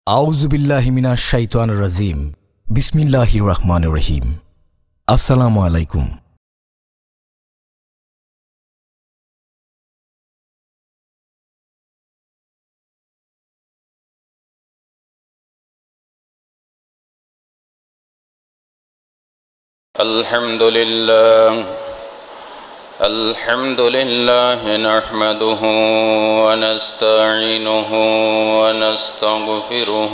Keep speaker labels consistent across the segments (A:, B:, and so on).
A: আউযু বিল্লাহি মিনাশ শাইতানির রাজিম। বিসমিল্লাহির রহমানির রহিম। আসসালামু আলাইকুম।
B: الحمد لله نحمده ونستعينه ونستغفره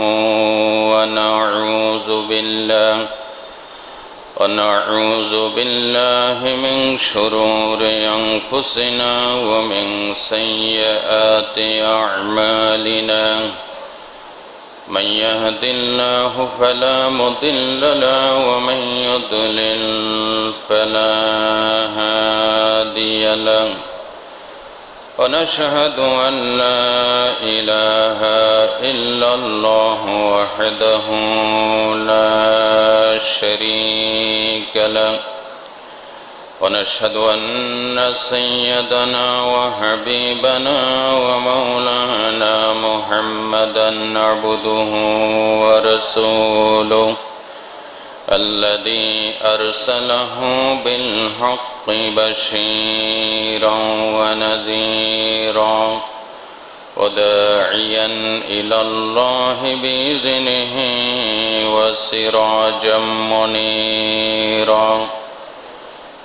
B: ونعوذ بالله من شرور أنفسنا ومن سيئات أعمالنا من يهد الله فلا مضل له ومن يضلل فلا هادي له ونشهد أن لا إله إلا الله وحده لا شريك له ونشهد أن سيدنا وحبيبنا ومولانا محمدا عبده ورسوله الذي أرسله بالحق بشيرا ونذيرا وداعيا إلى الله بإذنه وسراجا منيرا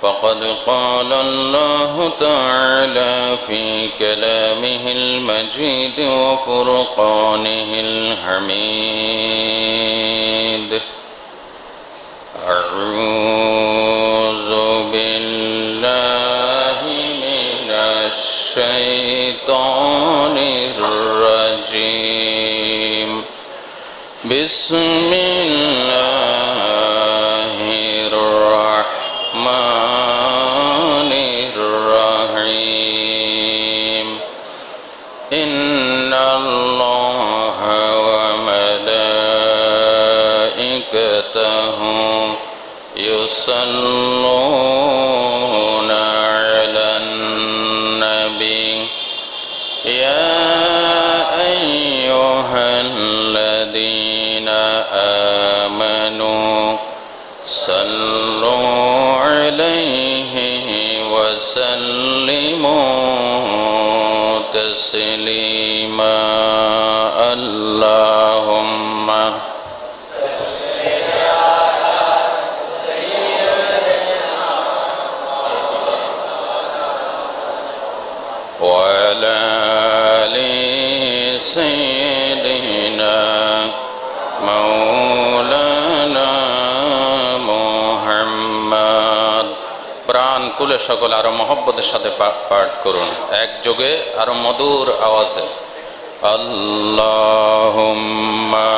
B: فقد قال الله تعالى في كلامه المجيد وفرقانه الحميد أعوذ بالله من الشيطان الرجيم بسم الله الرحمن الرحيم إن الله وملائكته يصلون على النبي يا أيها الذين آمنوا صلوا عليه وسلموا تسليما اللهم وعلى آل سيدنا مولانا মুহাম্মদ। প্রাণ খুলে সকল আরো মহব্বতের সাথে পাঠ করুন, একযোগে আরো মধুর আওয়াজে। আল্লাহুম্মা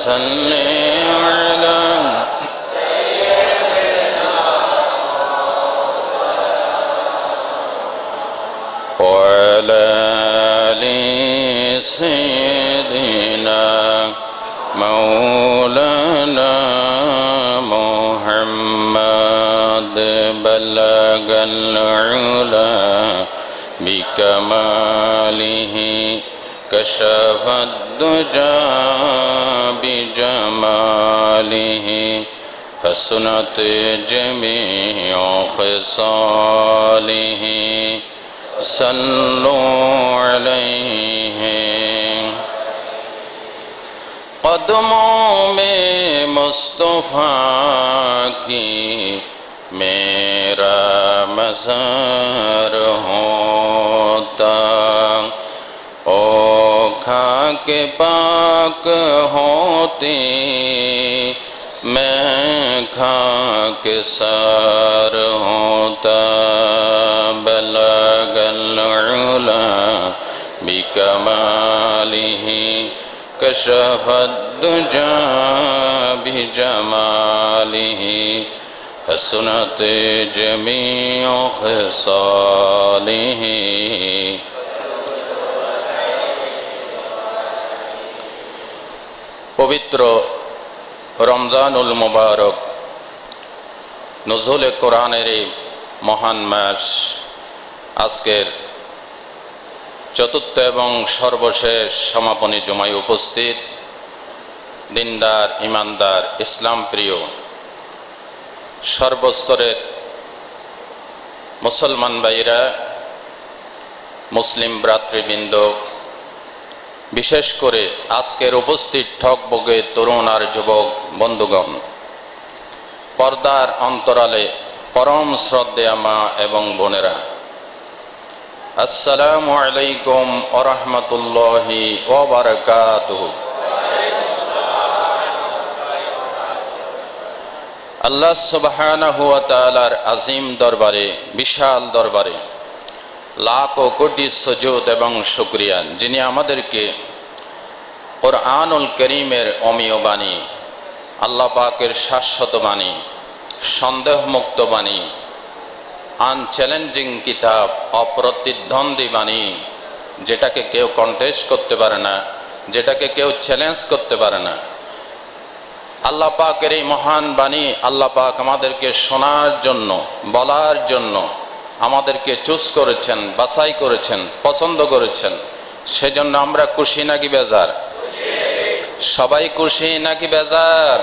B: সাল্লি আলা وعلى آل سيدنا مولانا محمد بلغ العلا بكماله كشف الدجى بجماله حسنت جميع خصاله صلوا عليه قدموں میں مصطفیٰ کی میرا مزار ہوتا او خاک پاک ہوتی میں خاک سار ہوتا بلغ العلا بکمالہ کشف الدجى بجمالہ حسنت جمیع خصالہ পবিত্র রমজানুল মুবারক নজুলে কোরআনের এই মহান মাস আজকের চতুর্থ এবং সর্বশেষ সমাপনী জুমায় উপস্থিত দিনদার, ইমানদার, ইসলাম প্রিয় সর্বস্তরের মুসলমান ভাইরা, মুসলিম ভ্রাতৃবৃন্দ, বিশেষ করে আজকের উপস্থিত ঠকবগে তরুণ আর যুবক বন্ধুগণ, পর্দার অন্তরালে পরম শ্রদ্ধেয়া মা এবং বোনেরা, আসসালামু আলাইকুম ওয়া রাহমাতুল্লাহি ওয়া বারাকাতুহু। আল্লাহ সুবহানাহু ওয়া তাআলার আজিম দরবারে, বিশাল দরবারে লাখ ও কোটি সুজুদ এবং শুকরিয়া, যিনি আমাদেরকে কোরআনুল কারীমের অমীয় বাণী, আল্লাহ পাকের শাশ্বত বাণী, সন্দেহমুক্ত বাণী, আনচ্যালেঞ্জিং কিতাব, অপ্রতিদ্বন্দ্বী বাণী, যেটাকে কেউ কন্টেস্ট করতে পারে না, যেটাকে কেউ চ্যালেঞ্জ করতে পারে না। আল্লাহ পাকের এই মহান বাণী আল্লাহ পাক আমাদেরকে শোনার জন্য, বলার জন্য আমাদেরকে চুজ করেছেন, বাছাই করেছেন, পছন্দ করেছেন। সেজন্য আমরা খুশি নাকি বেজার? সবাই খুশি নাকি বেজার?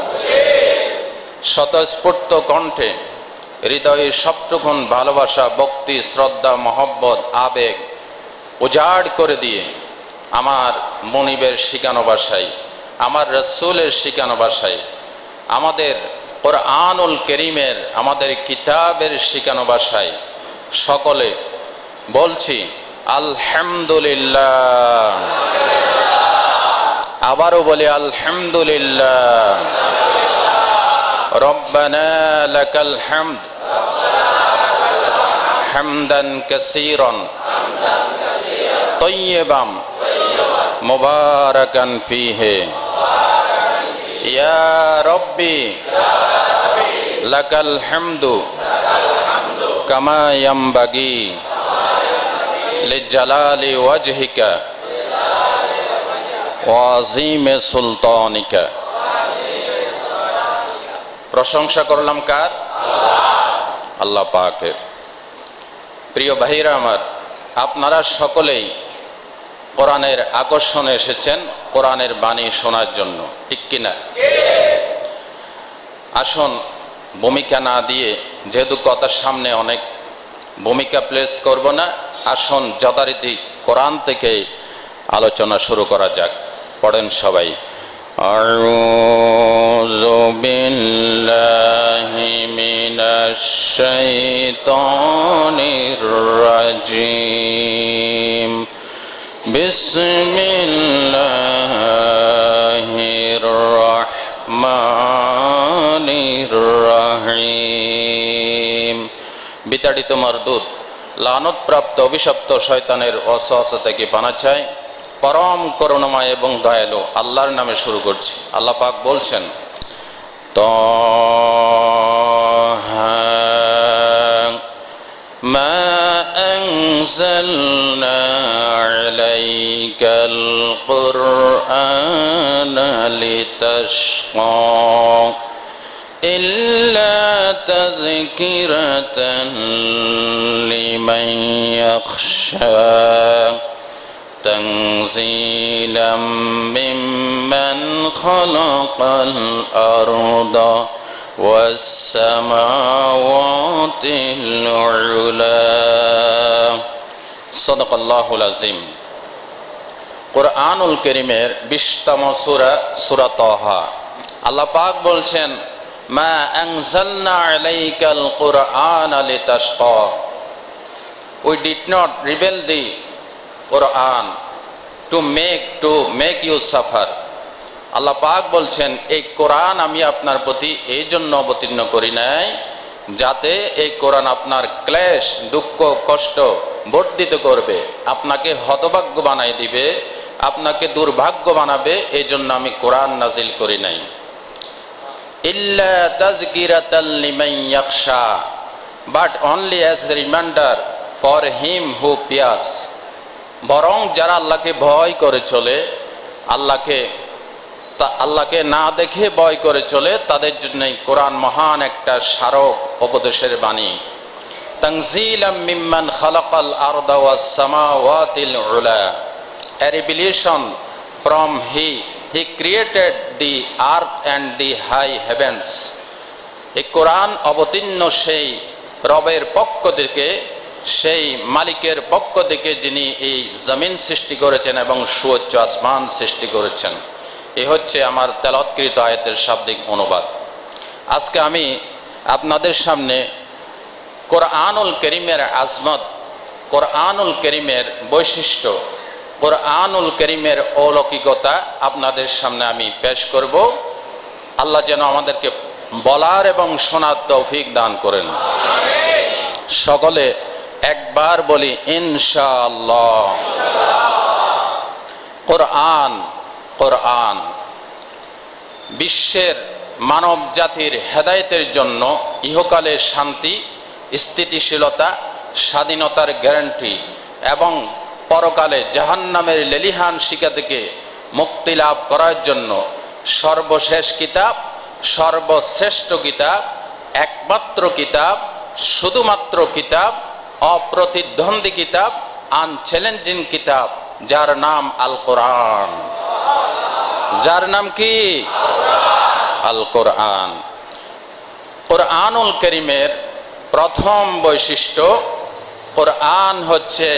B: স্বতঃস্ফূর্ত কণ্ঠে হৃদয়ের সবটুকুন ভালোবাসা, ভক্তি, শ্রদ্ধা, মহব্বত, আবেগ উজাড় করে দিয়ে আমার মনিবের শিখানো ভাষায়, আমার রাসূলের শিখানো ভাষায়, আমাদের কোরআনুল কারীমের, আমাদের কিতাবের শিখানো ভাষায় সকলে বলছি আলহামদুলিল্লাহ। আবারও বলি আলহামদুলিল্লাহ। রব্বানা লাকাল হামদ হামদান কাসীরান তাইয়্যিবান মুবারাকান ফীহি ইয়া রব্বি লাকাল হামদু কামা ইয়ামবাগি লিজালালি ওয়াজহিকা ওয়া আযীমি সুলতানিকা। প্রশংসা করলাম কার? আল্লাহ পাকের। প্রিয় ভাইরা আমার, আপনারা সকলেই কোরআনের আকর্ষণে এসেছেন কোরআনের বাণী শোনার জন্য, ঠিক কিনা? আসুন, ভূমিকা না দিয়ে, যেহেতু কথার সামনে অনেক ভূমিকা প্লেস করব না, আসুন যথারীতি কোরআন থেকে আলোচনা শুরু করা যাক। পড়েন সবাই। আউযু বিল্লাহি মিনাশ শাইতানির রাজীম। বিসমিল্লাহির রাহমানির রাহিম। বিতাড়িত মারদুদ, লানতপ্রাপ্ত অভিশপ্ত শয়তানের ওয়াসওয়াসা থেকে পানা চাই পরম করুণাময় এবং দয়ালু আল্লাহর নামে শুরু করছি। আল্লাহ পাক বলছেন, তাহা মা আনজালনা আলাইকাল কুরআনা লিতাশকা ইল্লা তাযকিরাতান লিমান ইয়াখশা তানযীলাম মিম্মান খালাকাল আরদা ওয়াস সামাওয়াতিল উলা। সাদাকাল্লাহুল আযীম। কোরআনুল কারীমের 20তম সূরা, সূরা তাহা। আল্লাহ পাক বলছেন, মা আনজালনা আলাইকাল কুরআনা লিতাশকা। We did not reveal the Quran to make you suffer. আল্লাহ পাক বলছেন, এই কোরআন আমি আপনার প্রতি এই জন্য অবতীর্ণ করি নাই যাতে এই কোরআন আপনার ক্লেশ, দুঃখ, কষ্ট বর্ধিত করবে, আপনাকে হতভাগ্য বানাই দিবে, আপনাকে দুর্ভাগ্য বানাবে, এই জন্য আমি কোরআন নাজিল করি নাই। ইল্লা তাযকিরাতাল লিমান ইয়াখশা, but only as a reminder for him who fears. বরং যারা আল্লাহকে ভয় করে চলে, আল্লাহকে না দেখে ভয় করে চলে, তাদের জন্য কোরআন মহান একটা স্মারক, উপদেশের বাণী। তানজিলাম মিম্মান খালাকাল আরদা ওয়াস সামাওয়াতিল উলা, a revelation from he created the earth and the high heavens. এই কোরআন অবতীর্ণ সেই রবের পক্ষ থেকে, সেই মালিকের পক্ষ থেকে যিনি এই জমিন সৃষ্টি করেছেন এবং সুউচ্চ আসমান সৃষ্টি করেছেন। এ হচ্ছে আমার তেলাওয়াতকৃত আয়াতের শাব্দিক অনুবাদ। আজকে আমি আপনাদের সামনে কোরআনুল কারীমের আজমত, কোরআনুল কারীমের বৈশিষ্ট্য, কোরআনুল কারীমের অলৌকিকতা আপনাদের সামনে আমি পেশ করব। আল্লাহ যেন আমাদেরকে বলার এবং শোনার তৌফিক দান করেন। সকলে একবার বলি ইনশাআল্লাহ। কোরআন, কোরআন বিশ্বের মানব জাতির হেদায়েতের জন্য ইহকালে শান্তি, স্থিতিশীলতা, স্বাধীনতার গ্যারান্টি এবং পরকালে জাহান্নামের লেলিহান শিকা থেকে মুক্তি লাভ করার জন্য সর্বশেষ কিতাব, সর্বশ্রেষ্ঠ কিতাব, একমাত্র কিতাব, শুধুমাত্র কিতাব, অপ্রতিদ্বন্দ্বী কিতাব, আনচ্যালেঞ্জিং কিতাব, যার নাম আল কোরআন। যার নাম কি? আল কোরআন। কোরআনুল কারীমের প্রথম বৈশিষ্ট্য, কোরআন হচ্ছে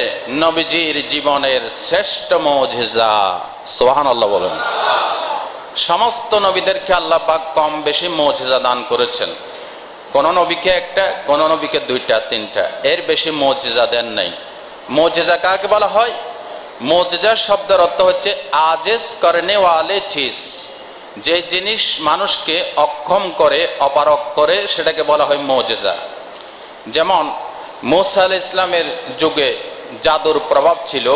B: নবীজির জীবনের শ্রেষ্ঠ মুজিজা। সুবহানাল্লাহ বলেন। সমস্ত নবীদেরকে আল্লাহ পাক কম বেশি মুজিজা দান করেছেন। কোন নবীকে একটা, কোন নবীকে দুইটা, তিনটা, এর বেশি মুজিজা দেন নাই। মুজিজা কাকে বলা হয়? মুজিজা শব্দের অর্থ হচ্ছে আজেজ করনে ওয়ালে চিজ। যে জিনিস মানুষকে অক্ষম করে, অপারগ করে, সেটাকে বলা হয় মুজিজা। যেমন মুসা আলাইহিস সালামের যুগে জাদুর প্রভাব ছিল,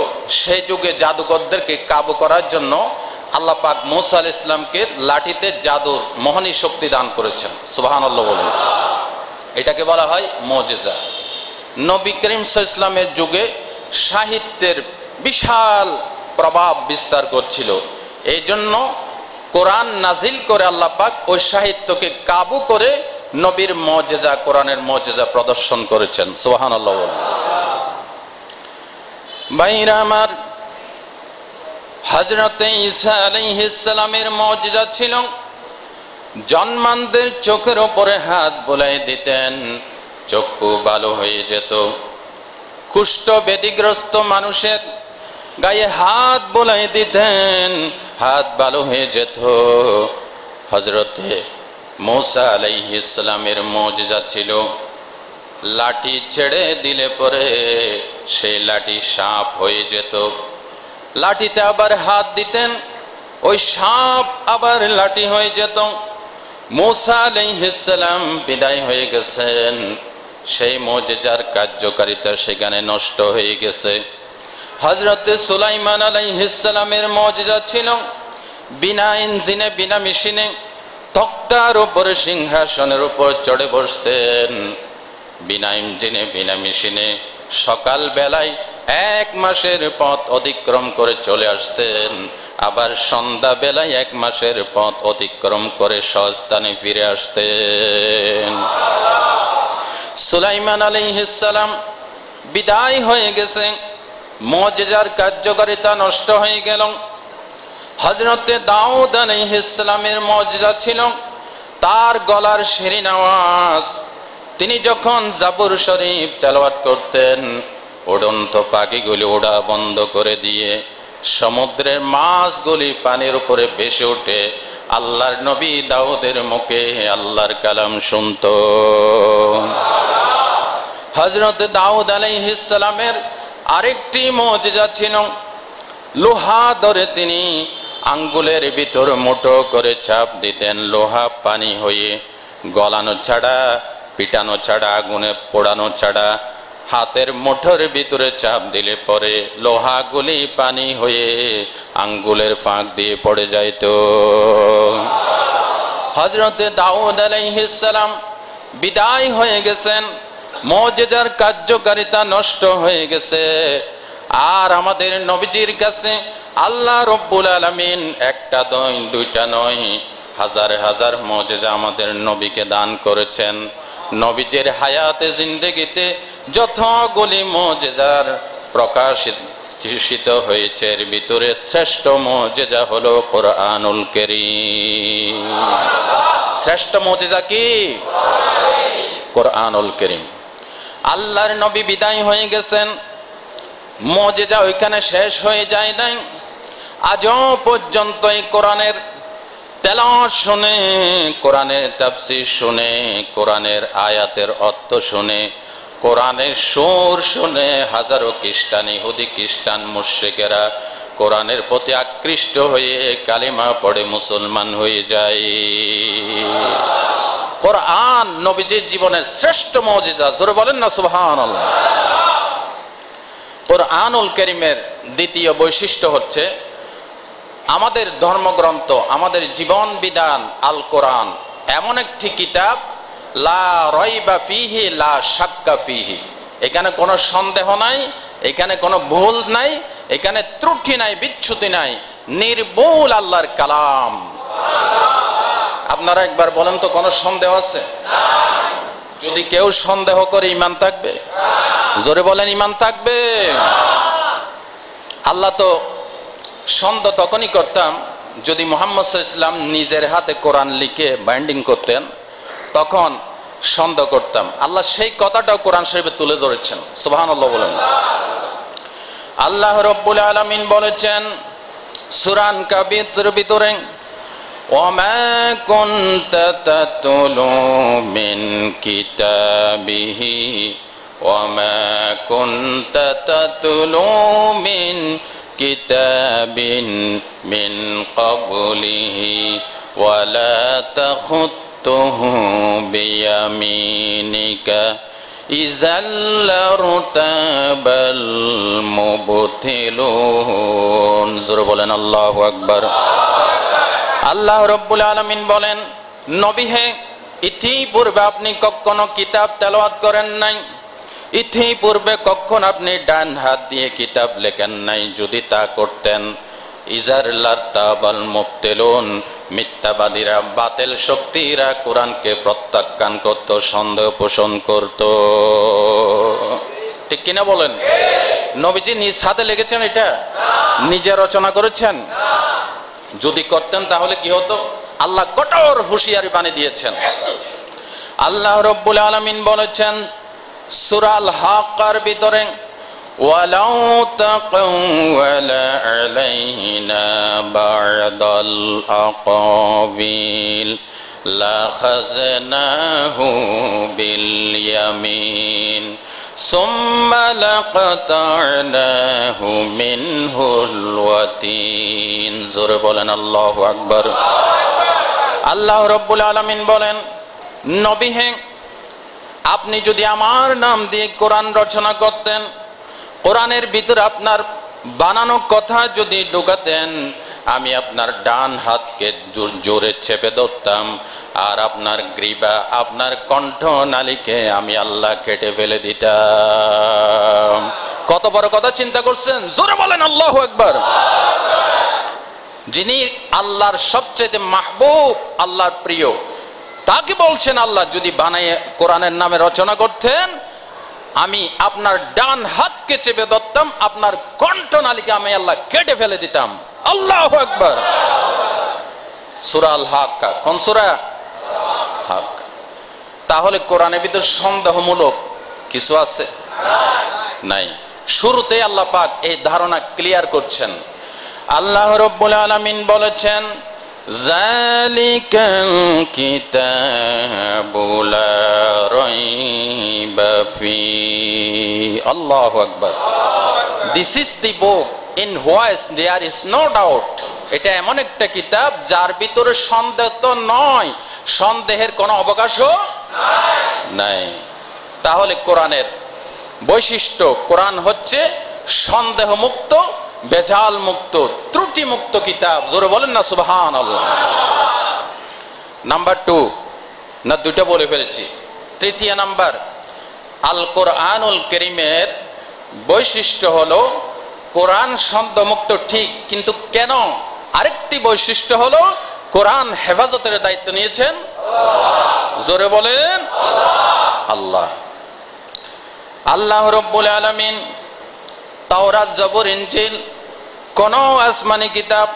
B: সেই যুগে জাদুকরদেরকে কাবু করার জন্য আল্লাহ পাক মুসা আলাইহিস সালামকে লাঠিতে জাদুর মোহনী শক্তি দান করেছেন। সুবহানাল্লাহ বলুন। এটাকে বলা হয় মুজিজা। নবী করিম সাল্লাল্লাহু আলাইহি ওয়াসাল্লামের যুগে সাহিত্যের বিশাল প্রভাব বিস্তার করছিল, এই জন্য কোরআন নাজিল করে আল্লাহ পাক ওই সাহিত্যকে কাবু করে নবীর মুজিজা, কোরআনের মুজিজা প্রদর্শন করেছেন। সুবহানাল্লাহ বলুন। ভাইরা আমার, হযরত ঈসা আলাইহিস সালামের মুজিজা ছিল জন্মান্ধের চোখের উপরে হাত বুলাই দিতেন, চক্ষু ভালো হয়ে যেত। কুষ্ঠ ব্যাধিগ্রস্ত মানুষের গায়ে হাত বুলাই দিতেন, হাত ভালো হয়ে যেত। হযরতে মুসা আলাইহিস সালামের মুজিজা ছিল লাঠি ছেড়ে দিলে পরে সেই লাঠি সাপ হয়ে যেত। লাঠিতে আবার হাত দিতেন, ওই সাপ আবার লাঠি হয়ে যেত। মুসা আলাইহিস সালাম বিদায় হয়ে গেছেন, সেই মুজিজার কার্যকারিতা সেখানে নষ্ট হয়ে গেছে। হযরতে সুলাইমান আলাইহিস সালামের মুজিজা ছিল বিনা ইঞ্জিনে, বিনা মেশিনে তক্তার উপরে, সিংহাসনের উপর চড়ে বসতেন। বিনা ইঞ্জিনে, বিনা মেশিনে সকাল বেলায় 1 মাসের পথ অতিক্রম করে চলে আসতেন, আবার সন্ধ্যা বেলায় 1 মাসের পথ অতিক্রম করে স্বস্থানে ফিরে আসতেন। সুলাইমান আলাইহিস সালাম বিদায় হয়ে গেছে, মুজিজার কার্যকারিতা নষ্ট হয়ে গেল। হযরতে দাউদ আলাইহিস সালামের মুজিজা ছিল তার গলার শিরিন আওয়াজ। তিনি যখন জাবুর শরীফ তেলাওয়াত করতেন, উড়ন্ত পাখিগুলি ওড়া বন্ধ করে দিয়ে সমুদ্রের মাছগুলি পানির উপরে ভেসে ওঠে, আল্লাহর নবী দাউদের মুখে আল্লাহর কালাম শুনত। হযরত দাউদ আলাইহিস সালামের আরেকটি মুজিজা ছিল, লোহা ধরে তিনি আঙ্গুলের ভিতর মুঠো করে চাপ দিতেন, লোহা পানি হয়ে গলানো ছাড়া, পিটানো ছাড়া, আগুনে পোড়ানো ছাড়া হাতের মুঠোর ভিতরে চাপ দিলে পরে লোহাগুলি পানি হয়ে আঙ্গুলের ফাঁক দিয়ে পড়ে যাইত। হযরতে দাউদ আলাইহিস সালাম বিদায় হয়ে গেছেন, মুজিজার কার্যকারিতা নষ্ট হয়ে গেছে। আর আমাদের নবীজির কাছে আল্লাহ রব্বুল আলামিন একটা নয়, দুইটা নয়, হাজার হাজার মুজিজা আমাদের নবীকে দান করেছেন। নবীজির হায়াতে জিন্দেগিতে যতগুলি মুজিজার প্রকাশিত হয়েছে এর ভিতরে শ্রেষ্ঠ মুজিজা হলো কোরআনুল কারীম। শ্রেষ্ঠ মুজিজা কি? কোরআনুল কারীম। আল্লাহর নবী বিদায় হয়ে গেছেন, মুজিজা ওইখানে শেষ হয়ে যায় নাই। আজও পর্যন্ত এই কোরআনের তেলাওয়াত শুনে, কোরআনের তাফসীর শুনে, কোরআনের আয়াতের অর্থ শুনে, কোরআনের সুর শুনে হাজারো খ্রিস্টান, ইহুদি খ্রিস্টান মুশরিকেরা কোরআনের প্রতি আকৃষ্ট হয়ে কালিমা পড়ে মুসলমান হয়ে যায়। কোরআন নবীজির জীবনের শ্রেষ্ঠ মুজিজা, জোরে বলেন না সুবহানাল্লাহ। কোরআনুল কারীমের দ্বিতীয় বৈশিষ্ট্য হচ্ছে আমাদের ধর্মগ্রন্থ, আমাদের জীবন বিধান আল কোরআন এমন একটি কিতাব, লা রাইবা ফিহি লা শাক্কা ফিহি, এখানে কোনো সন্দেহ নাই, এখানে কোনো ভুল নাই, এখানে ত্রুটি নাই, বিচ্যুতি নাই, নির্ভুল আল্লাহর কালাম। আপনারা একবার বলেন তো, কোনো সন্দেহ আছে? যদি কেউ সন্দেহ করে ঈমান থাকবে? জোরে বলেন, ঈমান থাকবে? আল্লাহ তো সন্দেহ তখনই করতাম যদি মুহাম্মদ সাল্লাল্লাহু আলাইহি ওয়াসাল্লাম নিজের হাতে কোরআন লিখে বাইন্ডিং করতেন, তখন সন্দেহ করতাম। আল্লাহ সেই কথাটাও কোরআন শরীফে তুলে ধরেছেন, সুবহানাল্লাহ বলেন। আল্লাহ রাব্বুল আলামিন বলেছেন সূরা আনকাবুতের ভিতরে, ওয়ামা কুনতা তাতলু মিন কিতাবিহি ওয়ামা কুনতা তাতলু মিন কিতাবিন মিন ক্বাবলিহি ওয়ালা তাখুত্তুহু বিয়ামিনিকা ইযাল লারতাবাল মুবতিলুন। জোরে বলেন আল্লাহু আকবার। আল্লাহ রাব্বুল আলামিন বলেন, নবী হে, ইতিপূর্বে আপনি কখনো কিতাব তেলাওয়াত করেন নাই, ইতিপূর্বে কখন আপনি ডান হাত দিয়ে কিতাব লেখেন নাই। যদি তা করতেন, ইযার লারতাবাল মুবতিলুন, মিথ্যাবাদীরা, বাতিল শক্তিরা কোরআনকে প্রত্যাখ্যান করত, সন্দেহ পোষণ করত। ঠিক কিনা বলেন? নবীজি নিজ হাতে লিখেছেন? এটা নিজে রচনা করেছেন? যদি করতেন তাহলে কি হতো? আল্লাহ কঠোর হুঁশিয়ারি বাণী দিয়েছেন। আল্লাহ রাব্বুল আলামিন বলেছেন সূরা আল হাক্কার ভিতরে, ওয়ালাউ তাকাওয়ালা আলাইনা বা'দাল আকাবিল লাখাযনাহু বিল ইয়ামিন সুম্মা লাকাতা'নাহু মিনহুল ওয়াতিন। জোরে বলেন আল্লাহু আকবার। আল্লাহ রাব্বুল আলামিন বলেন, নবী হে, আপনি যদি আমার নাম দিয়ে কোরআন রচনা করতেন, কোরআনের ভিতরে আপনার বানানো কথা যদি ঢোকাতেন, আমি আপনার ডান হাতকে জোরে চেপে ধরতাম, আর আপনার গ্রীবা, আপনার কণ্ঠ নালীকে আমি আল্লাহ কেটে ফেলে দিতাম। কত বড় কথা চিন্তা করছেন? জোরে বলেন আল্লাহু আকবার। যিনি আল্লাহর সবচেয়ে মাহবুব, আল্লাহর প্রিয়, তাকে বলছেন আল্লাহ যদি বানায় কোরআনের নামে রচনা করতেন, আমি আপনার ডান হাতকে চেপে ধরতাম, আপনার কণ্ঠনালীকে আমি আল্লাহ কেটে ফেলে দিতাম। আল্লাহু আকবার। সূরা আল হাক্কা। কোন সূরা? হাক্কা। তাহলে কোরআনের ভিতর সন্দেহমূলক কিছু আছে? নাই। শুরুতে আল্লাহ পাক এই ধারণা ক্লিয়ার করছেন। আল্লাহ রাব্বুল আলামিন বলেছেন, যালিকাল কিতাবু লা রাইবা ফিহি। আল্লাহু আকবার। This is the book in which there is no doubt. এটা এমন একটা কিতাব যার ভিতরে সন্দেহ তো নয়, সন্দেহের কোনো অবকাশও নাই। তাহলে কোরআনের বৈশিষ্ট্য, কোরআন হচ্ছে সন্দেহ মুক্ত, বেজাল মুক্ত, ত্রুটি মুক্ত কিতাব। জোরে বলেন না সুবহানাল্লাহ। নাম্বার 2, না দুটো বলে ফেলেছি। তৃতীয় নাম্বার, আল কোরআনুল কারীমের বৈশিষ্ট্য হলো কোরআন সন্দেহ মুক্ত, ঠিক, কিন্তু কেন? আরেকটি বৈশিষ্ট্য হলো কোরআন হেফাজতের দায়িত্ব নিয়েছেন আল্লাহ। জোরে বলেন আল্লাহ। আল্লাহ রাব্বুল আলামিন তাওরাত, জবুর, ইনজিল কোন আসমানি কিতাব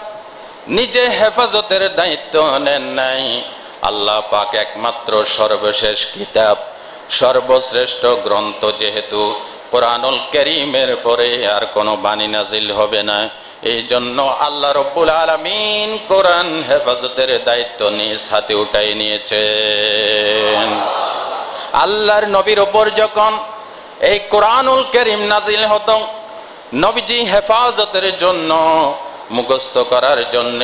B: নিজে হেফাজতের দায়িত্ব নেন নাই। আল্লাহ পাক একমাত্র সর্বশেষ কিতাব, সর্বশ্রেষ্ঠ গ্রন্থ, যেহেতু কোরআনুল কারীমের পরে আর কোনো বাণী নাজিল হবে না, এই জন্য আল্লাহ রাব্বুল আলামিন কোরআন হেফাজতের দায়িত্ব নিজ হাতে উঠাই নিয়েছেন। আল্লাহর নবীর ওপর যখন এই কোরআনুল কারীম নাজিল হতো, নবীজি হেফাজতের জন্য, মুখস্থ করার জন্য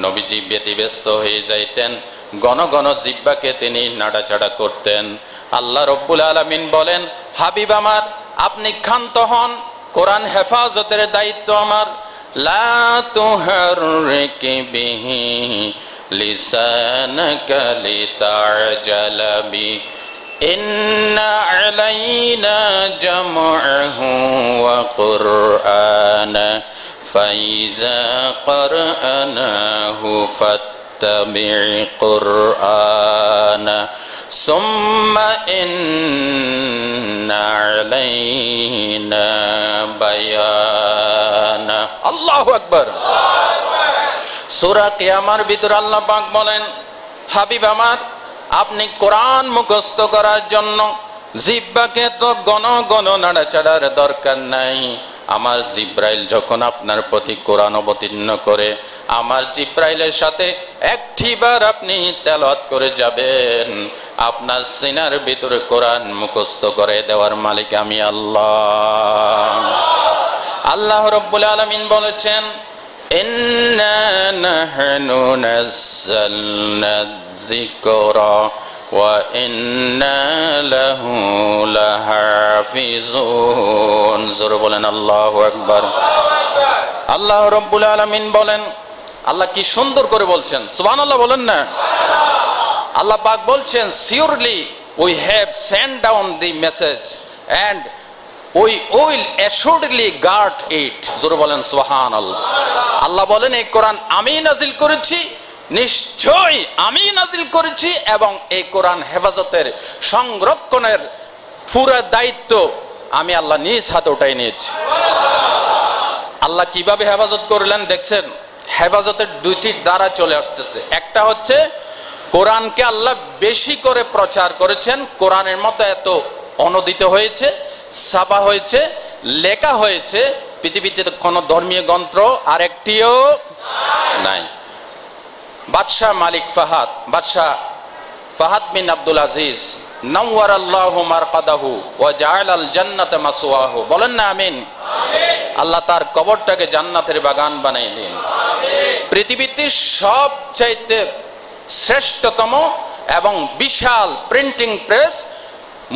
B: নবীজি ব্যতিব্যস্ত হয়ে যাইতেন, ঘন ঘন জিহ্বাকে তিনি নাড়াচাড়া করতেন। আল্লাহ রাব্বুল আলামিন বলেন, হাবিব আমার, আপনি ক্ষান্ত হন, কোরআন হেফাজতের দায়িত্ব আমার। লা তুহাররিক বিহি লিসানাকা লিতা'জালা বি ইন্না আলাইনা জামআহু ওয়া কুরআনা ফাইযা ক্বরআনাহু ফাত্তাবি' কুরআনা সুম্মা ইন্না আলাইনা বায়ানা। আল্লাহু আকবার। সূরা কিয়ামার ভিতর আল্লাহ পাক বলেন, হাবিব আমার, আপনি কোরআন মুখস্থ করার জন্য জিহ্বাকে তো ঘন ঘন নাড়াচাড়ার দরকার নাই। আমার জিব্রাইল যখন আপনার প্রতি কোরআন অবতীর্ণ করে, আমার জিব্রাইলের সাথে একটিবার আপনি তেলাওয়াত করে যাবেন, আপনার সিনার ভিতরে কোরআন মুখস্থ করে দেওয়ার মালিক আমি আল্লাহ। আল্লাহ রাব্বুল আলামিন বলেছেন, ইন্না নাহনু নাযালনা যিকরা ওয়া ইন্না লাহু লাহাফিজুন। জোরে বলেন আল্লাহু আকবার। আল্লাহ রাব্বুল আলামিন বলেন, আল্লাহ কি সুন্দর করে বলছেন, সুবহানাল্লাহ বলেন না। আল্লাহ পাক বলছেন, surely we have sent down the message and we will assuredly guard it. জোরে বলেন সুবহানাল্লাহ। আল্লাহ বলেন, এই কোরআন আমি নাজিল করেছি, নিশ্চয়ই আমি নাজিল করেছি, এবং এই কোরআন হেফাজতের, সংরক্ষণের পুরো দায়িত্ব আমি আল্লাহ নিজ হাতে উঠাই নিয়েছি। আল্লাহ কিভাবে হেফাজত করলেন দেখছেন? হেফাজতের দুইটি দ্বারা চলে আসতেছে। একটা হচ্ছে কোরআনকে আল্লাহ বেশি করে প্রচার করেছেন, কোরআনের মতো এত অনুদিত হয়েছে, ছাপা হয়েছে, লেখা হয়েছে, পৃথিবীতে কোনো ধর্মীয় গ্রন্থ আর একটিও নাই। বাদশাহ মালিক ফাহাদ, বাদশাহ ফাহাদ বিন আব্দুল আজিজ, নাওয়ারাল্লাহু মারকাদাহু ওয়া জাআলাল জান্নাতা মাসওয়াহু। বলেন না আমিন। আল্লাহ তার কবরটাকে জান্নাতের বাগান বানাই দিন। পৃথিবীতে সবচাইতে শ্রেষ্ঠতম এবং বিশাল প্রিন্টিং প্রেস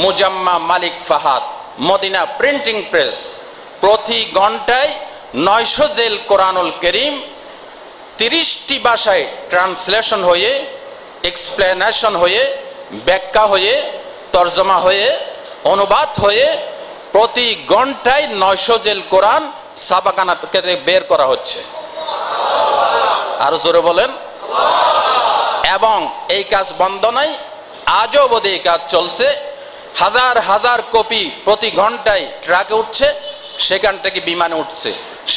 B: মুজাম্মা মালিক ফাহাদ, মদিনা প্রিন্টিং প্রেস। প্রতি ঘন্টায় 900 জেল কোরআনুল কারীম 30টি ভাষায় ট্রান্সলেশন হয়ে, এক্সপ্লেনেশন হয়ে, ব্যাখ্যা হয়ে, তর্জমা হয়ে, অনুবাদ হয়ে প্রতি ঘন্টায় 900 জেল কোরআন ছাপাখানা থেকে বের করা হচ্ছে। আর জোরে বলেন। এবং এই কাজ বন্ধ নাই, আজও অবধি এই কাজ চলছে। হাজার হাজার কপি প্রতি ঘন্টায় ট্রাকে উঠছে, সেখান থেকে বিমানে উঠছে,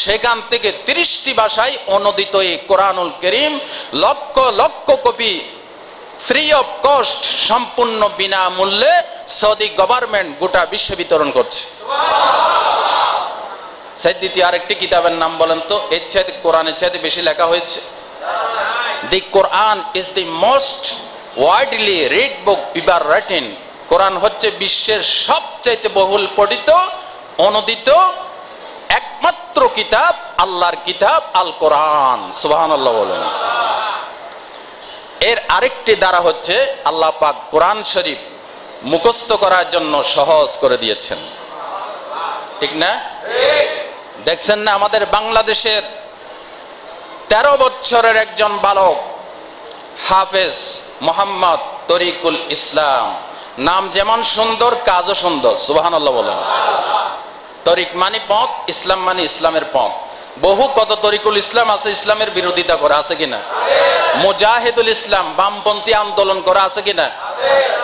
B: সেখান থেকে 30টি ভাষায় অনুদিত এই কোরআনুল কারীম lakh lakh copy free of cost, সম্পূর্ণ বিনামূল্যে সৌদি গভর্নমেন্ট গোটা বিশ্বে বিতরণ করছে। দ্বিতীয় আরেকটি কিতাবের নাম বলেন তো, এর চাইতে কোরআনের চাইতে বেশি লেখা হয়েছে? The Quran is the most widely read book ever written. Quran হচ্ছে বিশ্বের সবচাইতে বহুল পঠিত, অনুদিত একমাত্র কিতাব, আল্লাহর কিতাব আল কোরআন। সুবহানাল্লাহ বলেন। এর আরেকটি দ্বারা হচ্ছে আল্লাহ পাক কোরআন শরীফ মুখস্থ করার জন্য সহজ করে দিয়েছেন, ঠিক না? দেখছেন না আমাদের বাংলাদেশের 13 বছরের একজন বালক হাফেজ মোহাম্মদ তরিকুল ইসলাম, নাম যেমন সুন্দর কাজও সুন্দর। সুবহানাল্লাহ বলেন। তরিক মানে পথ, ইসলাম মানে ইসলামের পথ। বহু কত তরিকুল ইসলাম আছে, ইসলামের বিরোধিতা করা আছে কিনা? মুজাহিদুল ইসলাম, বামপন্থী আন্দোলন করা আছে কিনা?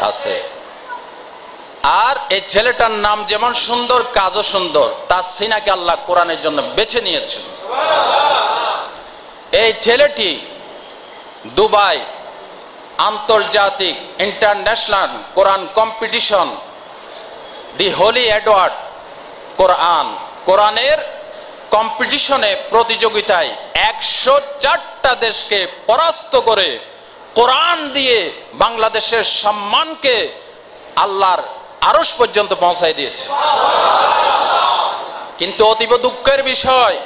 B: আছে। আর এই ছেলেটার নাম যেমন সুন্দর, কাজও সুন্দর। তার সিনাকে আল্লাহ কোরআনের জন্য বেছে নিয়েছেন। এই ছেলেটি দুবাই আন্তর্জাতিক ইন্টারন্যাশনাল কোরআন কম্পিটিশন, দি হোলি এডওয়ার্ড কোরআনের কম্পিটিশনে, প্রতিযোগিতায় 104টা দেশকে পরাস্ত করে কোরআন দিয়ে বাংলাদেশের সম্মানকে আল্লাহর আরশ পর্যন্ত পৌঁছায় দিয়েছে। কিন্তু অতীব দুঃখের বিষয়,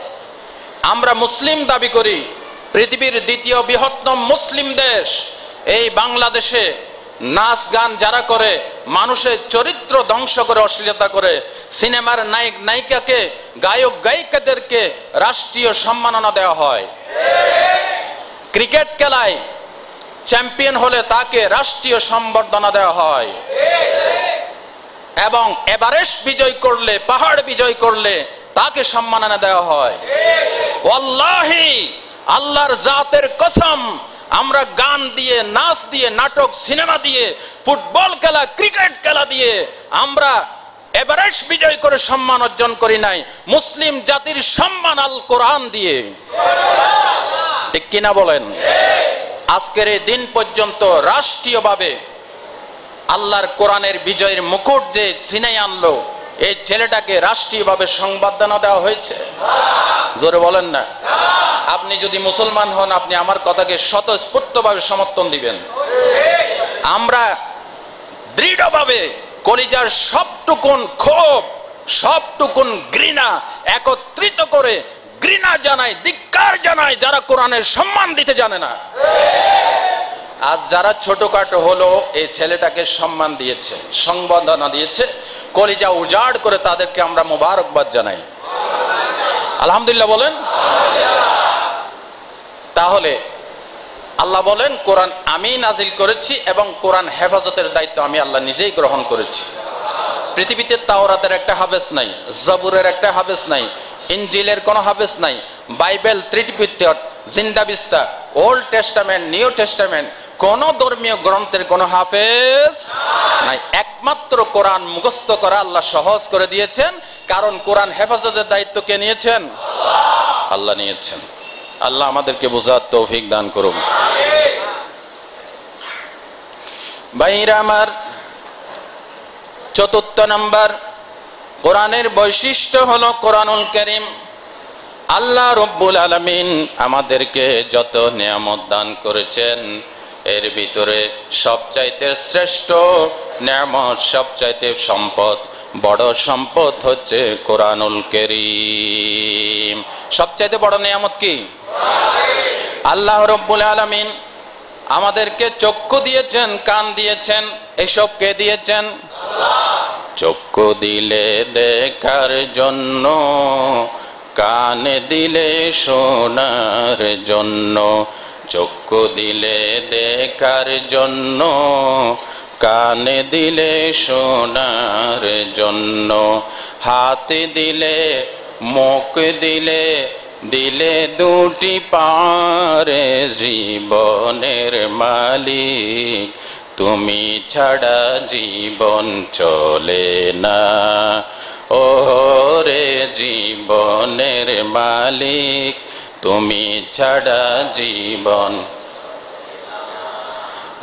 B: আমরা মুসলিম দাবি করি, পৃথিবীর দ্বিতীয় বৃহত্তম মুসলিম দেশ এই বাংলাদেশে নাচ গান যারা করে, মানুষের চরিত্র ধ্বংস করে, অশ্লীলতা করে, সিনেমার নায়ক নায়িকাকে, গায়ক গায়িকাদেরকে রাষ্ট্রীয় সম্মাননা দেওয়া হয়। ক্রিকেট খেলায় চ্যাম্পিয়ন হলে তাকে রাষ্ট্রীয় সম্বর্ধনা দেওয়া হয়, এবং এভারেস্ট বিজয় করলে, পাহাড় বিজয় করলে তাকে সম্মাননা দেওয়া হয়। ওয়াল্লাহি, আল্লাহর জাতের কসম, আমরা গান দিয়ে, নাচ দিয়ে, নাটক সিনেমা দিয়ে, ফুটবল খেলা, ক্রিকেট খেলা দিয়ে আমরা এভারেস্ট বিজয় করে সম্মান অর্জন করি নাই। মুসলিম জাতির সম্মান আল কোরআন দিয়ে। ঠিক কিনা বলেন? আজকের এই দিন পর্যন্ত রাষ্ট্রীয়ভাবে আল্লাহর কোরআনের বিজয়ের মুকুট যে ছিনাই আনলো, এই ছেলেটাকে রাষ্ট্রীয়ভাবে সংবর্ধনা দেওয়া হয়েছে? জোরে বলেন না। আপনি যদি মুসলমান হন, আপনি আমার কথাকে স্বতঃস্ফূর্তভাবে সমর্থন দিবেন। আমরা দৃঢ়ভাবে কলিজার সবটুকুন ক্ষোভ, সবটুকুন ঘৃণা একত্রিত করে ঘৃণা জানাই, ধিক্কার জানাই যারা কোরআনের সম্মান দিতে জানে না। আর যারা ছোটখাটো হলো এই ছেলেটাকে সম্মান দিয়েছে, সংবর্ধনা দিয়েছে, কলিজা উজাড় করে তাদেরকে আমরা মোবারকবাদ জানাই। আলহামদুলিল্লাহ বলেন। তাহলে আল্লাহ বলেন, কোরআন আমি নাজিল করেছি এবং কোরআন হেফাজতের দায়িত্ব আমি আল্লাহ নিজেই গ্রহণ করেছি। পৃথিবীতে তাওরাতের একটা হাফেজ নাই, জাবুরের একটা হাফেজ নাই, ইনজিলের কোনো হাফেজ নাই, Bible, Tripitaka, Zendavesta, Old Testament, New Testament, কোন ধর্মীয় গ্রন্থের কোন হাফেজ নাই। একমাত্র কোরআন মুখস্থ করা আল্লাহ সহজ করে দিয়েছেন, কারণ কোরআন হেফাজতের দায়িত্ব কে নিয়েছেন? আল্লাহ নিয়েছেন। আল্লাহ আমাদেরকে বোঝার তৌফিক দান করুন। ভাইরা আমার, চতুর্থ নাম্বার কোরআনের বৈশিষ্ট্য হলো কোরআনুল কারীম। আল্লাহ রব্বুল আলামিন আমাদেরকে যত নিয়ামত দান করেছেন, এর ভিতরে সবচাইতে শ্রেষ্ঠ নিয়ামত, সবচাইতে সম্পদ, বড় সম্পদ হচ্ছে কোরআনুল কারীম। সবচাইতে বড় নিয়ামত কি? আল্লাহ রব্বুল আলামিন আমাদেরকে চক্ষু দিয়েছেন, কান দিয়েছেন, এসব কে দিয়েছেন? চক্ষু দিলে দেখার জন্য, কান দিলে শোনার জন্য। চক্ষু দিলে দেখার জন্য, কান দিলে শোনার জন্য। হাত দিলে, মুখ দিলে, দিলে দুটি পারে, জীবনের মালিক তুমি ছাড়া জীবন চলে না। ও রে জীবনের মালিক তুমি ছাড়া জীবন,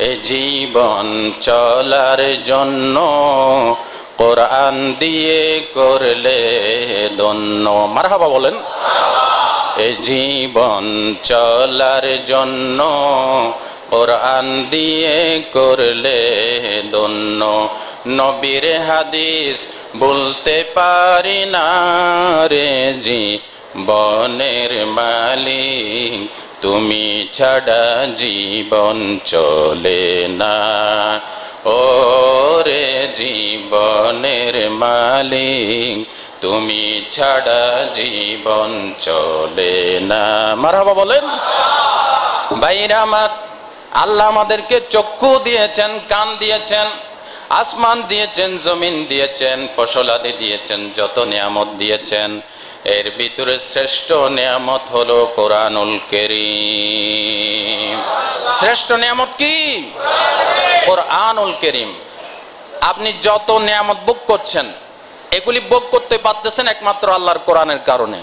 B: এ জীবন চলার জন্য কোরআন দিয়ে করলে ধন্য। মারহাবা বলেন। এ জীবন চলার জন্য কোরআন দিয়ে করলে ধন্য। নবীর হাদিস বলতে পারি না রে জীবনের মালিক তুমি ছাড়া জীবন চলে না। ও রে জীবনের মালিক তুমি ছাড়া জীবন চলে না। মারহাবা বলেন। ভাইরা আমার, আল্লাহ আমাদেরকে চক্ষু দিয়েছেন, কান দিয়েছেন, আসমান দিয়েছেন, জমিন দিয়েছেন, ফসলাদি দিয়েছেন, যত নিয়ামত দিয়েছেন, এর ভিতরে শ্রেষ্ঠ নিয়ামত হলো কোরআনুল কারীম। শ্রেষ্ঠ নিয়ামত কি? কোরআনুল কারীম। আপনি যত নিয়ামত ভোগ করছেন এগুলি ভোগ করতে পারতেছেন একমাত্র আল্লাহর কোরআনের কারণে,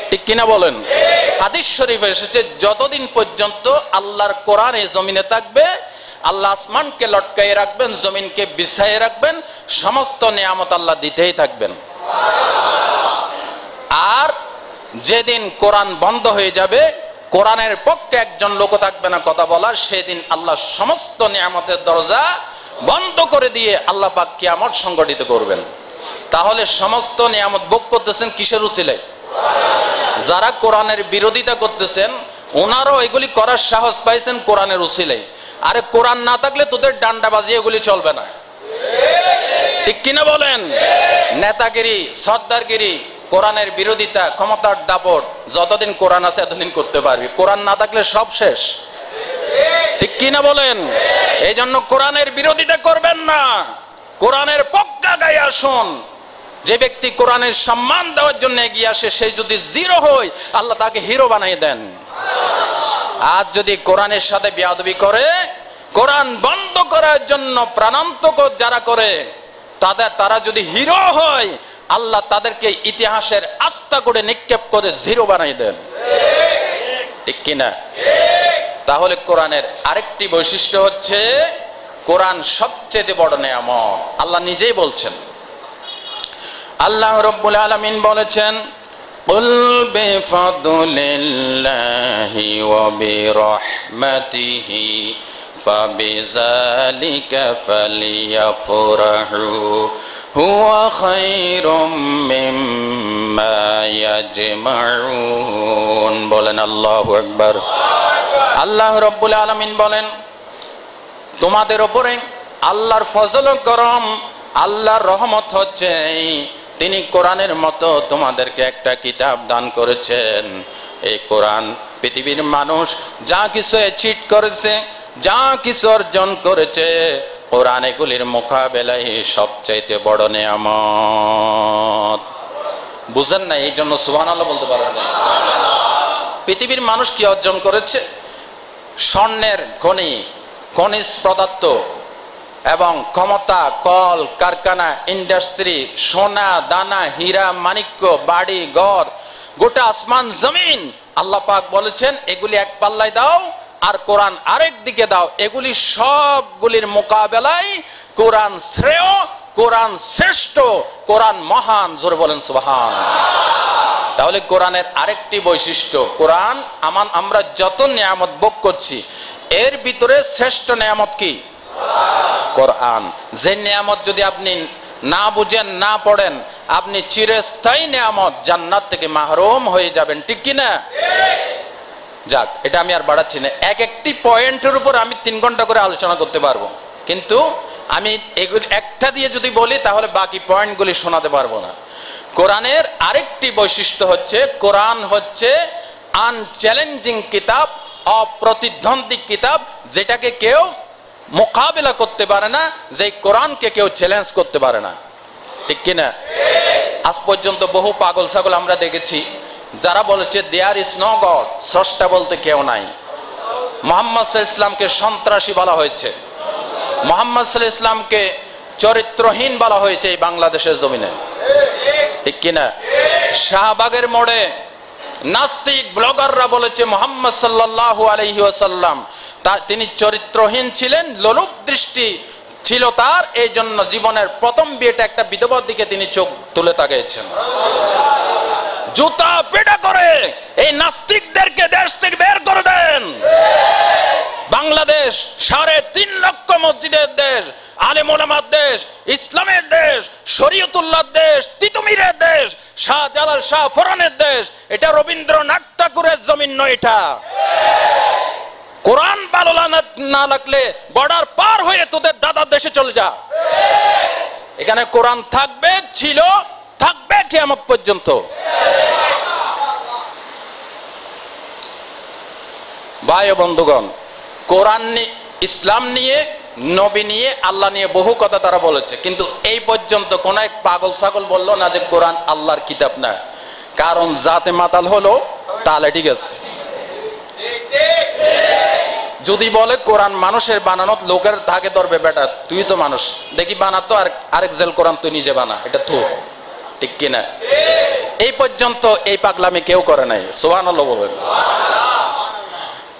B: ঠিক কিনা বলেন? হাদিস শরীফে এসেছে যতদিন পর্যন্ত আল্লাহর কোরআন এই জমিনে থাকবে, আল্লাহ আসমানকে লটকাইয়ে রাখবেন, জমিনকে বিছাইয়ে রাখবেন, সমস্ত নিয়ামত আল্লাহ দিতেই থাকবেন। আর যেদিন কোরআন বন্ধ হয়ে যাবে, কোরআনের পক্ষে একজন লোক থাকবে না কথা বলার, সেদিন আল্লাহ সমস্ত নিয়ামতের দরজা বন্ধ করে দিয়ে আল্লাহ পাক কিয়ামত সংগঠিত করবেন। তাহলে সমস্ত নিয়ামত ভোগ করতেছেন কিসের উসিলায়? যারা কোরআনের বিরোধিতা করতেছেন ওনারাও এগুলি করার সাহস পাইছেন কোরআনের উসিলায়। আরে কোরআন না থাকলে তোদের ডান্ডাবাজি এগুলি চলবে না, ঠিক কিনা বলেন? নেতাগিরি, সর্দারগিরি, কোরআনের বিরোধিতা, ক্ষমতার দাপট যতদিন কোরআন আছে এতদিন করতে পারবি, কোরআন না থাকলে সব শেষ, ঠিক কিনা বলেন? এই জন্য কোরআনের বিরোধিতা করবেন না, কোরআনের পক্ষে গায়ে আসুন। যে ব্যক্তি কোরআনের সম্মান দেওয়ার জন্য এগিয়ে আসে সে যদি জিরো হয় আল্লাহ তাকে হিরো বানিয়ে দেন। আর যদি কোরআনের সাথে বেয়াদবি করে, কোরআন বন্ধ করার জন্য প্রাণান্তক যারা করে তারা যদি হিরো হয় আল্লাহ তাদেরকে ইতিহাসের আস্থা করে নিক্ষেপ করে জিরো বানিয়ে দেন, ঠিক কিনা? তাহলে কোরআনের আরেকটি বৈশিষ্ট্য হচ্ছে কোরআন সবচেয়ে বড় নিয়ামত। আল্লাহ নিজেই বলছেন, আল্লাহ রাব্বুল আলামিন বলেছেন, কুল বিফাদলিল্লাহি ওয়া বিরহমাতিহি ফাবিযালিকা ফালিয়াফরাহু হুয়া খায়রুম মিম্মা ইয়াজমাউন। বলেন আল্লাহু আকবার। আল্লাহ রাব্বুল আলামিন বলেন, তোমাদের উপরে আল্লাহর ফজল ও করম, আল্লাহর রহমত হচ্ছে তিনি কোরআনের মতো তোমাদেরকে একটা কিতাব দান করেছেন। এই কোরআন পৃথিবীর মানুষ যা কিছু চিট করেছে, যা কিছু অর্জন করেছে, কোরআন এগুলির মোকাবেলায় সবচাইতে বড় নিয়ামত। বুঝেন না? এই জন্য সুবহানাল্লাহ বলতে পারেন না। পৃথিবীর মানুষ কি অর্জন করেছে? স্বর্ণের খনি, খনিজ পদার্থ এবং ক্ষমতা, কল কারখানা, ইন্ডাস্ট্রি, সোনা দানা, হীরা মাণিক্য, বাড়ি ঘর, গোটা আসমান জমিন। আল্লাহ পাক বলেছেন এগুলি এক পাল্লায় দাও আর কোরআন আরেক দিকে দাও, এগুলি সবগুলির মোকাবেলায় কোরআন শ্রেয়, কোরআন শ্রেষ্ঠ, কোরআন মহান। জোরে বলেন সুবহানাল্লাহ। তাহলে কোরআনের আরেকটি বৈশিষ্ট্য, কোরআন আমরা যত নিয়ামত ভোগ করছি এর ভিতরে শ্রেষ্ঠ নিয়ামত কি? কোরআন। যে নিয়ামত যদি আপনি না বুঝেন, না পড়েন, আপনি চিরস্থায়ী নিয়ামত জান্নাত থেকে মাহরুম হয়ে যাবেন, ঠিক কি না? যাক, এটা আমি আর বাড়াচ্ছি না। এক একটি পয়েন্টের উপর আমি 3 ঘন্টা করে আলোচনা করতে পারবো, কিন্তু আমি এগুলি একটা দিয়ে যদি বলি তাহলে বাকি পয়েন্টগুলি শোনাতে পারবো না। কোরআনের আরেকটি বৈশিষ্ট্য হচ্ছে কোরআন হচ্ছে আনচ্যালেঞ্জিং কিতাব, অপ্রতিদ্বন্দ্বী কিতাব, যেটাকে কেউ মোকাবেলা করতে পারে না, যে কোরআনকে কেউ চ্যালেঞ্জ করতে পারে না, ঠিক কিনা? আজ পর্যন্ত বহু পাগল ছাগল আমরা দেখেছি যারা বলেছে দেয়ার ইজ নো গড, স্রষ্টা বলতে কেউ নাই। মুহাম্মদ সাল্লাল্লাহু আলাইহি ওয়াসাল্লামকে সন্ত্রাসী বলা হয়েছে, মুহাম্মদ সাল্লাল্লাহু আলাইহি ওয়াসাল্লামকে চরিত্রহীন বলা হয়েছে এই বাংলাদেশের জমিনে, ঠিক কিনা? শাহবাগের মোড়ে নাস্তিক ব্লগাররা বলেছে মুহাম্মদ সাল্লাল্লাহু আলাইহি ওয়াসাল্লাম তিনি চরিত্রহীন ছিলেন, লোলুপ দৃষ্টি ছিল তার, এই জন্য জীবনের প্রথম বিয়েটা একটা বিধবার দিকে তিনি চোখ তুলে তাকিয়েছেন। জুতা পেটা করে এই নাস্তিকদেরকে দেশ থেকে বের করে দেন। বাংলাদেশ 3.5 লক্ষ মসজিদের দেশ, আলেম ওলামার দেশ, ইসলামের দেশ, শরীয়তুল্লাহর দেশ, তিতুমিরের দেশ, শাহজালাল শাহ ফরানের দেশ। এটা রবীন্দ্রনাথ ঠাকুরের জমিন নয়। এটা কোরআন ভালো না লাগলে বর্ডার পার হয়ে তোদের দাদার দেশে চলে যা। এখানে কোরআন থাকবে, ছিল, থাকবে কিয়ামত পর্যন্ত। ভাই ও বন্ধুগণ, কোরআন, ইসলাম নিয়ে, নবী নিয়ে, আল্লাহ নিয়ে বহু কথা তারা বলেছে, কিন্তু এই পর্যন্ত কোন এক পাগল ছাগল বললো না যে কোরআন আল্লাহর কিতাব না। কারণ জাতে মাতাল হলো তাহলে ঠিক আছে। যদি বলে কোরআন মানুষের বানানো, লোকের ধাকে ধরবে, বেটা তুই তো মানুষ, দেখি বানাতো, আর আরেক জেল কোরআন তুই নিজে বানা, এটা তো ঠিক কিনা? এই পর্যন্ত এই পাগলামি কেউ করে নাই। সুবহানাল্লাহ বলেন।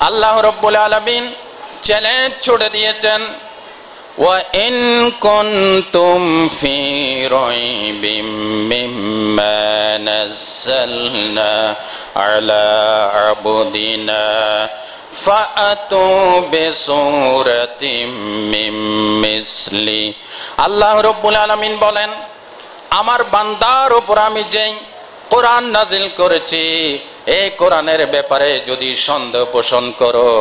B: আল্লাহ রাব্বুল আলামিন চ্যালেঞ্জ ছুড়ে দিয়েছেন, ওয়া ইন কুনতুম ফি রাইবিম মিম্মা নাযালনা আলা আবদিনা ফাআতু বিসূরাতিম মিন মিসলি। আল্লাহ রাব্বুল আলামিন বলেন, আমার বান্দার উপর আমি যেই কোরআন নাজিল করেছি, এই কোরআনের ব্যাপারে যদি সন্দেহ পোষণ করো,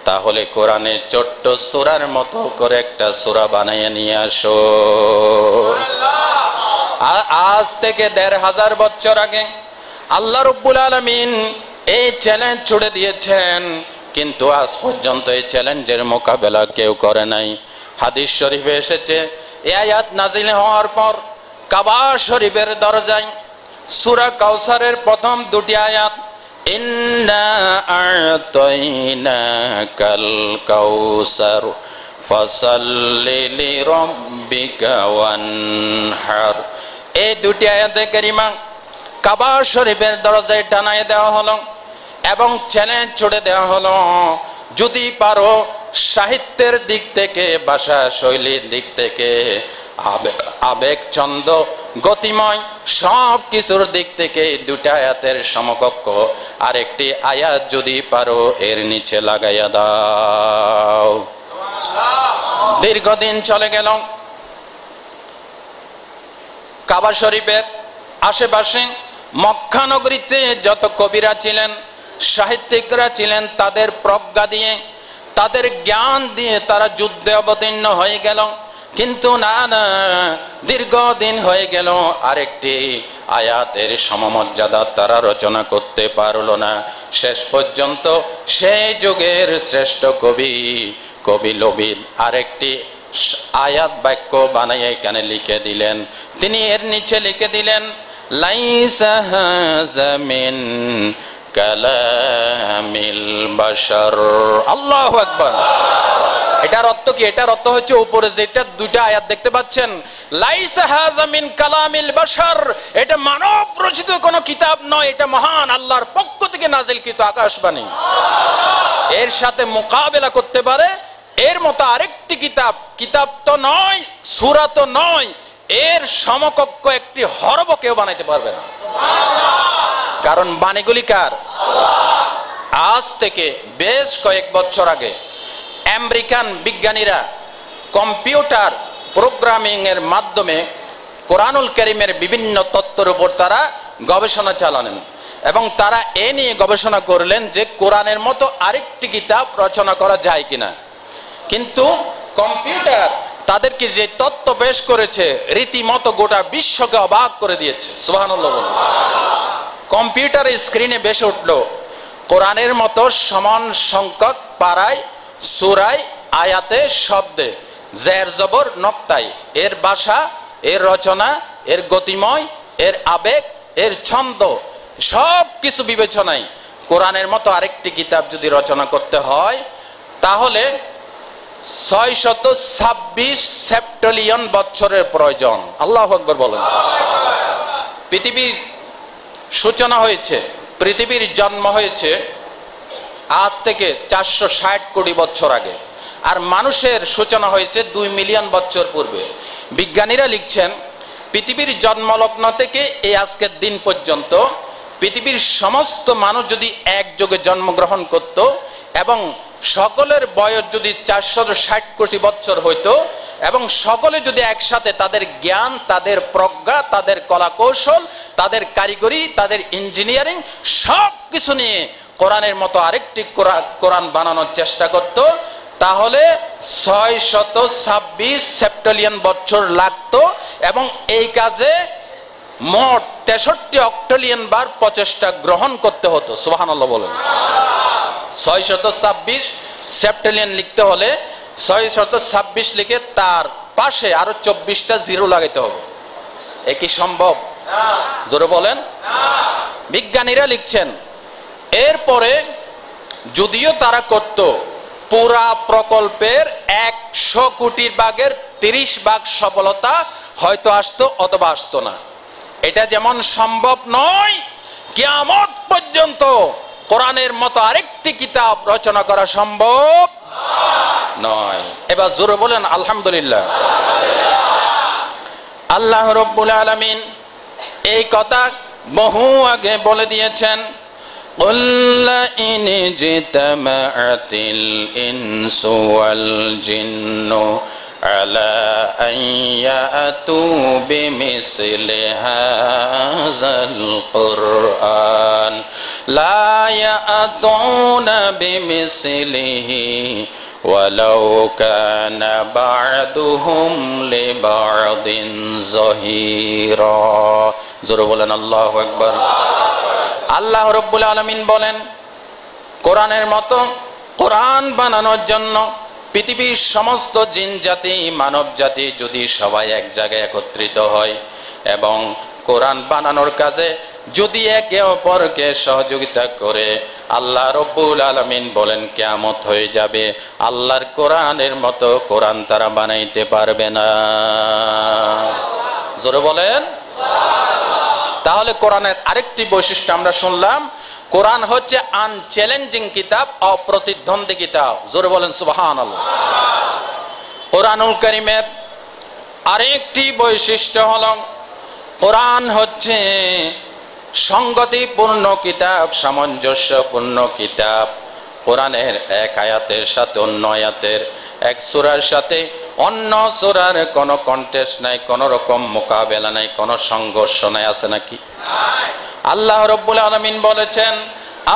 B: তাহলে কোরআনের ছোট্ট সূরার মতো করে একটা সূরা বানিয়ে নিয়ে আসো। আজ থেকে ১৫০০ বছর আগে আল্লাহ রাব্বুল আলামিন এই চ্যালেঞ্জ ছুড়ে দিয়েছেন, কিন্তু আজ পর্যন্ত এই চ্যালেঞ্জের মোকাবেলা কেউ করে নাই। হাদিস শরীফে এসেছে, এই আয়াত নাজিল হওয়ার পর কাবা শরীফের দরজায় সূরা কাউসারের প্রথম দুটি আয়াত, ইন্না আ'তাইনাকাল কাউসার ফাসাল্লি লিরাব্বিকা ওয়ানহার, এই দুটি আয়াতে কারিমা কাবা শরীফের দরজায় টানায় দেওয়া হলো এবং চ্যালেঞ্জ ছুড়ে দেওয়া হলো, যদি পারো সাহিত্যের দিক থেকে, ভাষা শৈলীর দিক থেকে, আবেগ ছন্দ গতিময় সব কিছুর দিক থেকে দুটা আয়াতের সমকক্ষ আরেকটি আয়াত যদি পারো এর নিচে লাগাইয়া দাও। দীর্ঘদিন চলে গেল। কাবা শরীফের আশেপাশে মক্কা নগরীতে যত কবিরা ছিলেন, সাহিত্যিকরা ছিলেন, তাদের প্রজ্ঞা দিয়ে, তাদের জ্ঞান দিয়ে তারা যুদ্ধে অবতীর্ণ হয়ে গেল, কিন্তু না, দীর্ঘদিন হয়ে গেল আরেকটি আয়াতের সমমর্যাদা তারা রচনা করতে পারল না। শেষ পর্যন্ত সেই যুগের শ্রেষ্ঠ কবি লবিদ আরেকটি আয়াত বাক্য বানাইয়া এখানে লিখে দিলেন। তিনি এর নিচে লিখে দিলেন, লাইসা হাযা মিন কালামিল বাশার। আল্লাহু আকবার। এটার অর্থ কি? এটার অর্থ হচ্ছে উপরে যেটা দুইটা আয়াত দেখতে পাচ্ছেন, লাইসা হাযা মিন কালামিল বাশার, এটা মানব রচিত কোনো কিতাব নয়, এটা মহান আল্লাহর পক্ষ থেকে নাজিলকৃত আকাশবাণী। এর সাথে মোকাবেলা করতে পারে এর মতো আরেকটি কিতাব তো নয়, সূরা তো নয়, এর সমকক্ষ একটি হরফও কেউ বানাইতে পারবে না। কারণ বাণীগুলি কার? আজ থেকে বেশ কয়েক বছর আগে আমেরিকান বিজ্ঞানীরা কম্পিউটার প্রোগ্রামিং এর মাধ্যমে কোরআনুল কারীমের বিভিন্ন তত্ত্বের উপর তারা গবেষণা চালালেন এবং তারা এ নিয়ে গবেষণা করলেন যে কোরআনের মতো আরেকটি কিতাব রচনা করা যায় কিনা। কিন্তু কম্পিউটার তাদেরকে যে তত্ত্ব পেশ করেছে রীতিমতো গোটা বিশ্বকে অবাক করে দিয়েছে। সুবহানাল্লাহ। কম্পিউটারের স্ক্রিনে ভেসে উঠল কোরআনের মতো সমান সংখ্যক পারায়, সূরায়, আয়াতে, শব্দে, জের জবর নক্তায়, এর ভাষা, এর রচনা, এর গতিময়, এর আবেগ, এর ছন্দ, সব কিছু বিবেচনায় কোরআনের মতো আরেকটি কিতাব যদি রচনা করতে হয় তাহলে 626 সেপ্টেলিয়ন বছরের প্রয়োজন। আল্লাহু আকবার বলেন। পৃথিবীর সূচনা হয়েছে, পৃথিবীর জন্ম হয়েছে আজ থেকে 460 কোটি বছর আগে, আর মানুষের সূচনা হয়েছে 2 মিলিয়ন বছর পূর্বে। বিজ্ঞানীরা লিখছেন পৃথিবীর জন্মলগ্ন থেকে এই আজকের দিন পর্যন্ত পৃথিবীর সমস্ত মানুষ যদি একযোগে জন্মগ্রহণ করত এবং সকলের বয়স যদি 460 কোটি বছর হইতো এবং সকলে যদি একসাথে তাদের জ্ঞান, তাদের প্রজ্ঞা, তাদের কলা কৌশল, তাদের কারিগরি, তাদের ইঞ্জিনিয়ারিং সব কিছু নিয়ে কোরআনের মতো আরেকটি কোরআন বানানোর চেষ্টা করত, তাহলে 626 সেপ্টেলিয়ন বছর লাগতো এবং এই কাজে মোট 63 অক্টেলিয়ন বার প্রচেষ্টা গ্রহণ করতে হতো। সুবহানাল্লাহ বলেন। 626 সেপ্টেলিয়ন লিখতে হলে 626 লিখে তার পাশে আরো 24টা জিরো লাগাইতে হবে। এ কি সম্ভব? জোরে বলেন। বিজ্ঞানীরা লিখছেন এরপরে যদিও তারা করত পুরা প্রকল্পের 100 কোটি ভাগের 30 ভাগ সফলতা হয়তো আসতো অথবা আসতো না। এটা যেমন সম্ভব নয় কিয়ামত পর্যন্ত কোরআনের মতো আরেকটি কিতাব রচনা করা সম্ভব নয়। এবার জোরে বলেন আলহামদুলিল্লাহ। আল্লাহ রাব্বুল আলামিন এই কথা বহু আগে বলে দিয়েছেন, قُلْ إِنِ اجْتَمَعَتِ الْإِنسُ وَالْجِنُّ عَلَى أَنْ يَأْتُوا بِمِثْلِ هَذَا الْقُرْآنِ لَا يَأْتُونَ بِمِثْلِهِ وَلَوْ كَانَ بَعْضُهُمْ لِبَعْضٍ ظَهِيرًا। জোরে বলেন আল্লাহু আকবার। আল্লাহ রাব্বুল আলামিন বলেন, কোরআনের মতো কোরআন বানানোর জন্য পৃথিবীর সমস্ত জিন জাতি মানব জাতি যদি সবাই এক জায়গায় একত্রিত হয় এবং কোরআন বানানোর কাজে যদি একে অপরকে সহযোগিতা করে, আল্লাহ রাব্বুল আলামিন বলেন কিয়ামত হয়ে যাবে, আল্লাহর কোরআনের মতো কোরআন তারা বানাইতে পারবে না। জোরে বলেন। তাহলে কোরআনের আরেকটি বৈশিষ্ট্য আমরা শুনলাম, কোরআন হচ্ছে আনচ্যালেঞ্জিং কিতাব, অপ্রতিদ্বন্দ্বী কিতাব। জোরে বলেন সুবহানাল্লাহ। কোরআনুল কারীমের আরেকটি বৈশিষ্ট্য হলো কোরআন হচ্ছে সংগতিপূর্ণ কিতাব, সামঞ্জস্যপূর্ণ কিতাব। কোরআনের এক আয়াতের সাথে অন্য আয়াতের, এক সূরার সাথে অন্য সূরার কোনো কন্টেস্ট নাই, কোনো রকম মোকাবেলা নাই, কোনো সংঘর্ষ নাই। আছে নাকি? আল্লাহ রাব্বুল আলামিন বলেছেন,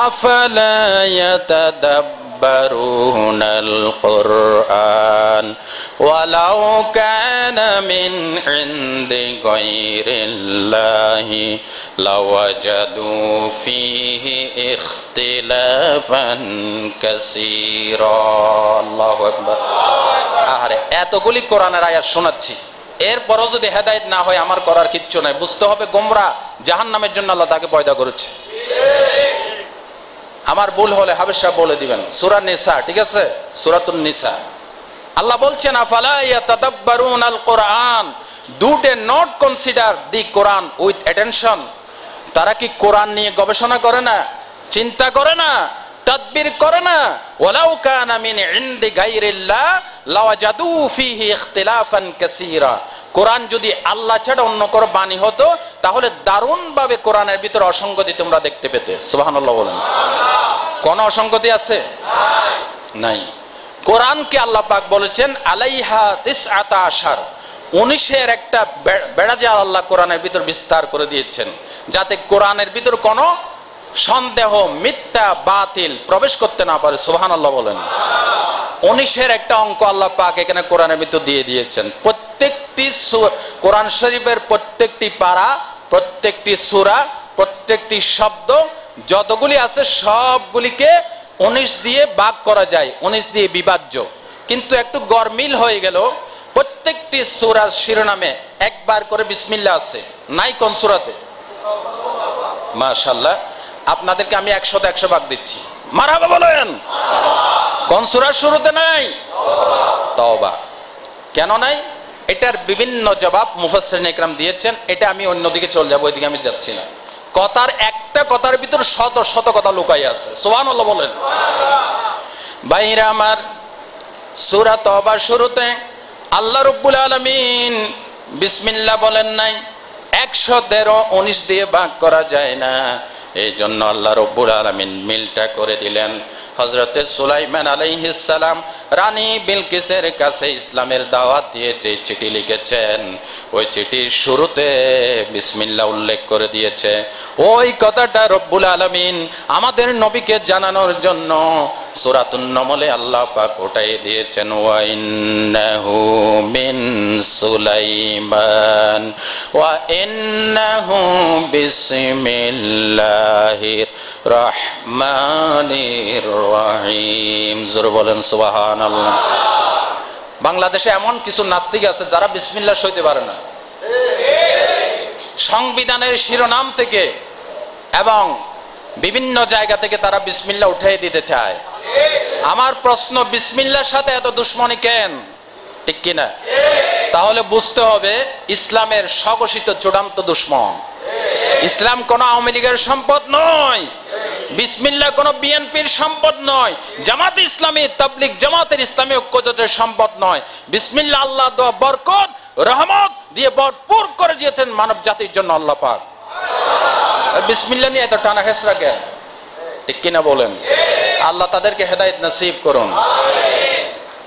B: আফালা ইয়াতাদাব্বারুনাল কুরআন ওয়ালাউ কানা মিন ইনদি গায়রিল্লাহি লাওয়াজাদু ফীহি ইখতিলাফান কাসীরা। আল্লাহু আকবার। আরে এতগুলি কোরআনের আয়াত শোনাচ্ছি, এরপরও যদি হেদায়েত না হয় আমার করার কিচ্ছু নাই। বুঝতে হবে গোমরা জাহান্নামের জন্য আল্লাহ তাকে পয়দা করেছে। আমার ভুল হলে হাফেজ সাহেব বলে দিবেন। সূরা নিসা, ঠিক আছে, সূরাতুন নিসা আল্লাহ বলছেন, আফালা ইয়াতাদাব্বারুনাল কুরআন, do they not consider the Quran with attention. তারা কি কোরআন নিয়ে গবেষণা করে না, চিন্তা করে না, তাদবির করে না? ওয়ালাউ কানা মিন ইনদি গায়রিল্লাহ লাওয়াজাদু ফীহি ইখতিলাফান কাসীরা। কোরআন যদি আল্লাহ ছাড়া অন্য কারো বাণী হতো তাহলে দারুণভাবে কোরআনের ভিতরে অসঙ্গতি তোমরা দেখতে পেতে। সুবহানাল্লাহ বলেন। কোন অসঙ্গতি আছে? নাই। কোরআনকে আল্লাহ পাক বলেছেন আলাইহা তিসআতা আশার, 19-এর একটা বেড়াজাল আল্লাহ কোরআনের ভিতর বিস্তার করে দিয়েছেন, যাতে কোরআনের ভিতর কোনো সন্দেহ, মিথ্যা, বাতিল প্রবেশ করতে না পারে। সুবহানাল্লাহ বলেন। 19-এর একটা অঙ্ক আল্লাহ পাক এখানে কোরআনের ভিতর দিয়ে দিয়েছেন। প্রত্যেকটি কোরআন শরীফের প্রত্যেকটি পারা, প্রত্যেকটি সূরা, প্রত্যেকটি শব্দ যতগুলি আছে সবগুলিকে 19 দিয়ে ভাগ করা যায়, 19 দিয়ে বিভাজ্য। কিন্তু একটু গরমিল হয়ে গেল, প্রত্যেকটি সূরার শিরোনামে একবার করে বিসমিল্লাহ আছে, নাই কোন সূরাতে? মাশাআল্লাহ, আপনাদেরকে আমি 100 ভাগ দিচ্ছি। মারহাবা বলেন। কোন সূরার শুরুতে নাই? তওবা। কেন নাই? এটার বিভিন্ন জবাব মুফাসসিরিন ইকরাম দিয়েছেন। এটা আমি অন্যদিকে চলে যাব, ওইদিকে আমি যাচ্ছি না। কথার একটা কথার ভিতর শত শত কথা লুকাই আছে। সুবহানাল্লাহ বলেন। ভাইরা আমার, সূরা তওবার শুরুতে আল্লাহ রাব্বুল আলামিন বিসমিল্লাহ বলেন নাই। 113 19 দিয়ে ভাগ করা যায় না, এই জন্য আল্লাহ রাব্বুল আলামিন মিলটা করে দিলেন। হযরতে সুলাইমান আলাইহিস সালাম রানী বিলকিসের কাছে ইসলামের দাওয়াত দিয়ে যে চিঠি লিখেছেন, ওই চিঠির শুরুতে বিসমিল্লাহ উল্লেখ করে দিয়েছে। ওই কথাটা রব্বুল আলামিন আমাদের নবীকে জানানোর জন্য সূরাতুন নমলে আল্লাহ পাক ওটাই দিয়েছেন, ওয়া ইন্নাহু মিন সুলাইমান ওয়া ইন্নাহু বিসমিল্লাহির রহমানির রহিম। জোরে বলেন সুবহানাল্লাহ। বাংলাদেশে এমন কিছু নাস্তিক আছে যারা বিসমিল্লাহ সইতে পারে না। সংবিধানের শিরোনাম থেকে এবং বিভিন্ন জায়গা থেকে তারা বিসমিল্লাহ উঠিয়ে দিতে চায়। আমার প্রশ্ন, বিসমিল্লাহর সাথে এত দুশ্মনী কেন? ঠিক কিনা? তাহলে বুঝতে হবে ইসলামের স্বঘোষিত চূড়ান্ত দুশ্মন। ইসলাম কোন আওয়ামী লীগের সম্পদ নয়, বিসমিল্লাহ কোন বিএনপির সম্পদ নয়, জামাত ইসলামী তাবলিগ জামাতের ইসলামী ঐক্যজোটের সম্পদ নয়। বিসমিল্লাহ আল্লাহ দোয়া বরকত রহমত দিয়ে ভরপুর করে দিয়েছেন মানব জাতির জন্য আল্লাহ পাক। বিসমিল্লাহ নিয়ে এত টানা হেসরা কেন? ঠিক কিনা বলেন? আল্লাহ তাদেরকে হেদায়েত নসিব করুন।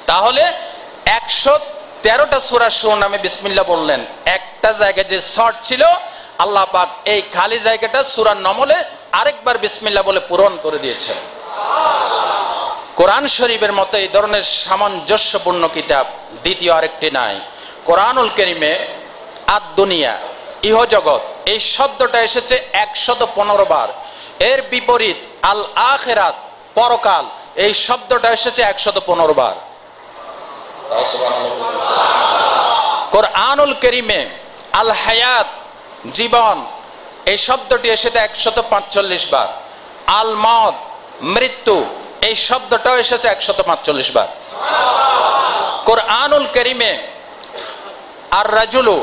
B: তাহলে 113টা সূরা সূরা নামে বিসমিল্লাহ বললেন। একটা জায়গায় যে শর্ট ছিল, আল্লাহ পাক এই খালি জায়গাটা সূরা নমলে আরেকবার বিসমিল্লাহ বলে পূরণ করে দিয়েছেন। কোরআন শরীফের মতো এই ধরনের সামঞ্জস্যপূর্ণ কিতাব দ্বিতীয় আরেকটি নাই। কোরআনুল কারীমে আদ-দুনিয়া ইহজগৎ এই শব্দটা এসেছে 115 বার। এর বিপরীত আল আখিরাত পরকাল এই শব্দটা এসেছে 115 বার। কোরআনুল কারীমে আল হায়াত জীবন এই শব্দটি এসেছে 145 বার। আল মউত মৃত্যু এই শব্দটাও এসেছে 145 বার। কোরআনুল কারীমে আর রাজুলু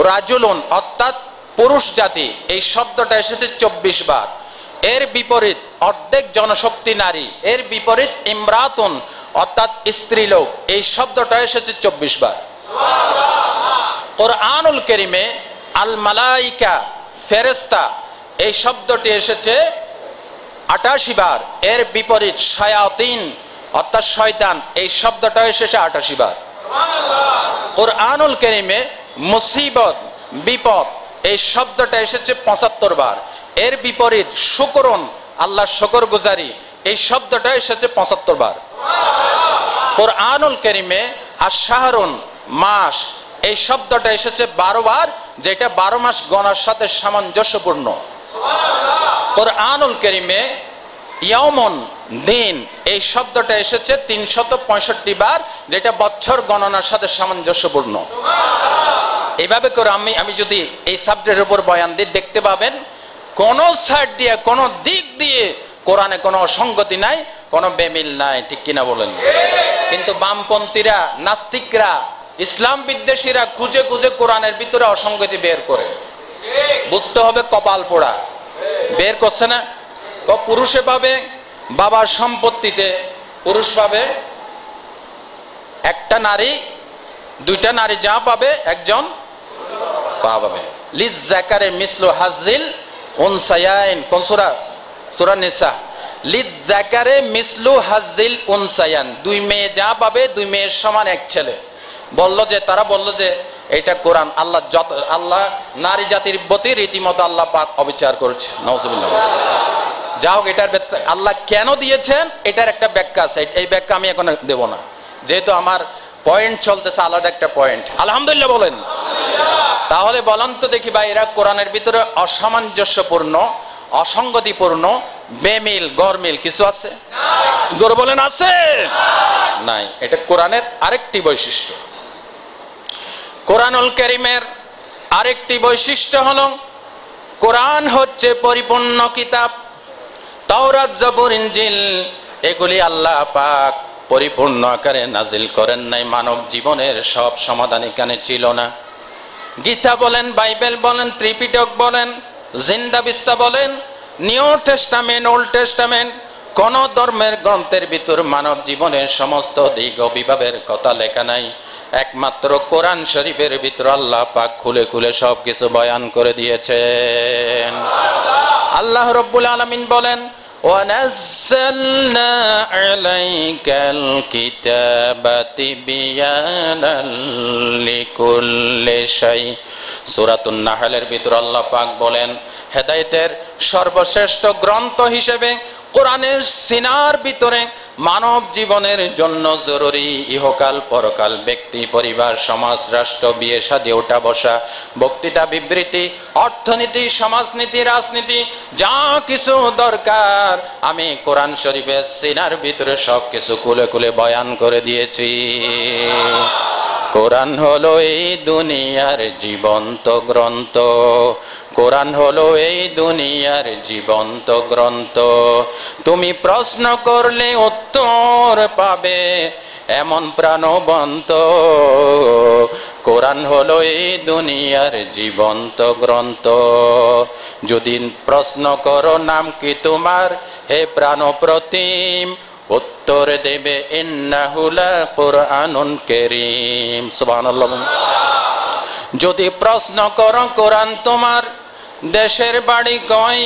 B: রাজুলুন অর্থাৎ পুরুষ জাতি এই শব্দটা এসেছে 24 বার। এর বিপরীত অর্ধেক জনশক্তি নারী, এর বিপরীত ইমরাতুন অর্থাৎ স্ত্রীলোক এই শব্দটা এসেছে 24 বার। কোরআনুল কারীমে আল মালাইকা ফেরেশতা এই শব্দটি এসেছে 88 বার। এর বিপরীত শায়াতিন অর্থাৎ শয়তান এই শব্দটা এসেছে 88 বার। কোরআনুল কারীমে মুসিবত বিপদ এই শব্দটা এসেছে 75 বার। এর বিপরীত শুকরুন আল্লাহ শুকর গুজারি এই শব্দটা এসেছে 75 বার। কোরআনুল কারীমে আশ-শাহরুন মাস এই শব্দটা এসেছে 12 বার, যেটা 12 মাস গণার সাথে সামঞ্জস্যপূর্ণ। কোরআনুল কারীমে ইয়াউমুন দিন এই শব্দটা এসেছে 365 বার, যেটা বছর গণনার সাথে সামঞ্জস্যপূর্ণ। এইভাবে করে আমি যদি এই সাবজেক্টের উপর বয়ান দিই, দেখতে পাবেন কোন সাইড দিয়ে কোন দিক দিয়ে কোরআনে কোনো অসঙ্গতি নাই, কোনো বেমিল নাই। ঠিক কিনা বলেন? কিন্তু বামপন্থীরা, নাস্তিকরা, ইসলাম বিদ্বেষীরা খুঁজে খুঁজে কোরআনের ভিতরে অসঙ্গতি বের করে। বুঝতে হবে কপাল পোড়া। বের করছে না? পুরুষে পাবে বাবার সম্পত্তিতে, পুরুষ পাবে একটা নারী, দুইটা নারী যা পাবে একজন পাবে। লিজ যাকারে মিসলু হাজিল উনসায়াইন। কোন সূরা? সূরা নিসা। লিজ যাকারে মিসলু হাজিল উনসায়ান। দুই মেয়ে যা পাবে দুই মেয়ের সমান এক ছেলে। তারা বলল যে এটা কোরআন। আল্লাহ নারী জাতির প্রতি রীতিমতো আল্লাহ পাক অবিচার করেছে। নাউজুবিল্লাহ। যাও, এটার আল্লাহ কেন দিয়েছেন এটার একটা ব্যাখ্যা আছে। এই ব্যাখ্যা আমি এখন দেব না, যেহেতু আমার পয়েন্ট চলতেছে আলাদা একটা পয়েন্ট। আলহামদুলিল্লাহ বলেন। তাহলে বলেন তো দেখি ভাই, এরা কোরআনের ভিতরে অসামঞ্জস্যপূর্ণ, অসঙ্গতিপূর্ণ, বেমিল গরমিল কিছু আছে? জোরে বলেন, আছে? নাই। এটা কোরআনের আরেকটি বৈশিষ্ট্য। কোরআনুল কারীমের আরেকটি বৈশিষ্ট্য হলো কোরআন হচ্ছে পরিপূর্ণ কিতাব। তাওরাত জবুর ইনজিল এগুলি আল্লাহ পাক পরিপূর্ণ আকারে নাজিল করেন নাই। মানব জীবনের সব সমাধান এখানে ছিল না। গীতা বলেন, বাইবেল বলেন, ত্রিপিটক বলেন, জিন্দাবিস্তা বলেন, নিউ টেস্টামেন্ট, ওল্ড টেস্টামেন্ট, কোন ধর্মের গ্রন্থের ভিতর মানব জীবনের সমস্ত দিক ও বিভাবের কথা লেখা নাই। একমাত্র কোরআন শরীফের ভিতর আল্লাহ পাক খুলে খুলে সবকিছু বয়ান করে দিয়েছেন। আল্লাহ রাব্বুল আলামিন বলেন, وَنَزَّلْنَا عَلَيْكَ الْكِتَابَ تِبْيَانًا لِكُلِّ شَيْءٍ। সূরাতুন নাহলের ভিতর আল্লাহ পাক বলেন, হেদায়েতের সর্বশ্রেষ্ঠ গ্রন্থ হিসেবে কোরআনের সিনার ভিতরে মানব জীবনের জন্য জরুরি ইহকাল পরকাল, ব্যক্তি পরিবার সমাজ রাষ্ট্র বিয়ে শাদী ওঠা বসা বক্তৃতা বিবৃতি অর্থনীতি সমাজনীতি রাজনীতি যা কিছু দরকার আমি কোরআন শরীফের সিনার ভিতরে সব কিছু খুলে খুলে বয়ান করে দিয়েছি। কোরআন হলো এই দুনিয়ার জীবন্ত গ্রন্থ। কোরআন হলো এই দুনিয়ার জীবন্ত গ্রন্থ, তুমি প্রশ্ন করলে উত্তর পাবে এমন প্রাণবন্ত। কোরআন হলো এই দুনিয়ার জীবন্ত গ্রন্থ, যদি প্রশ্ন করো নাম কি তোমার হে প্রাণ প্রতিম, উত্তর দেবে ইন্নাহু লাকুরআনুন কারীম। সুবহানাল্লাহ। যদি প্রশ্ন করো কোরআন তোমার দেশের বাড়ি কই,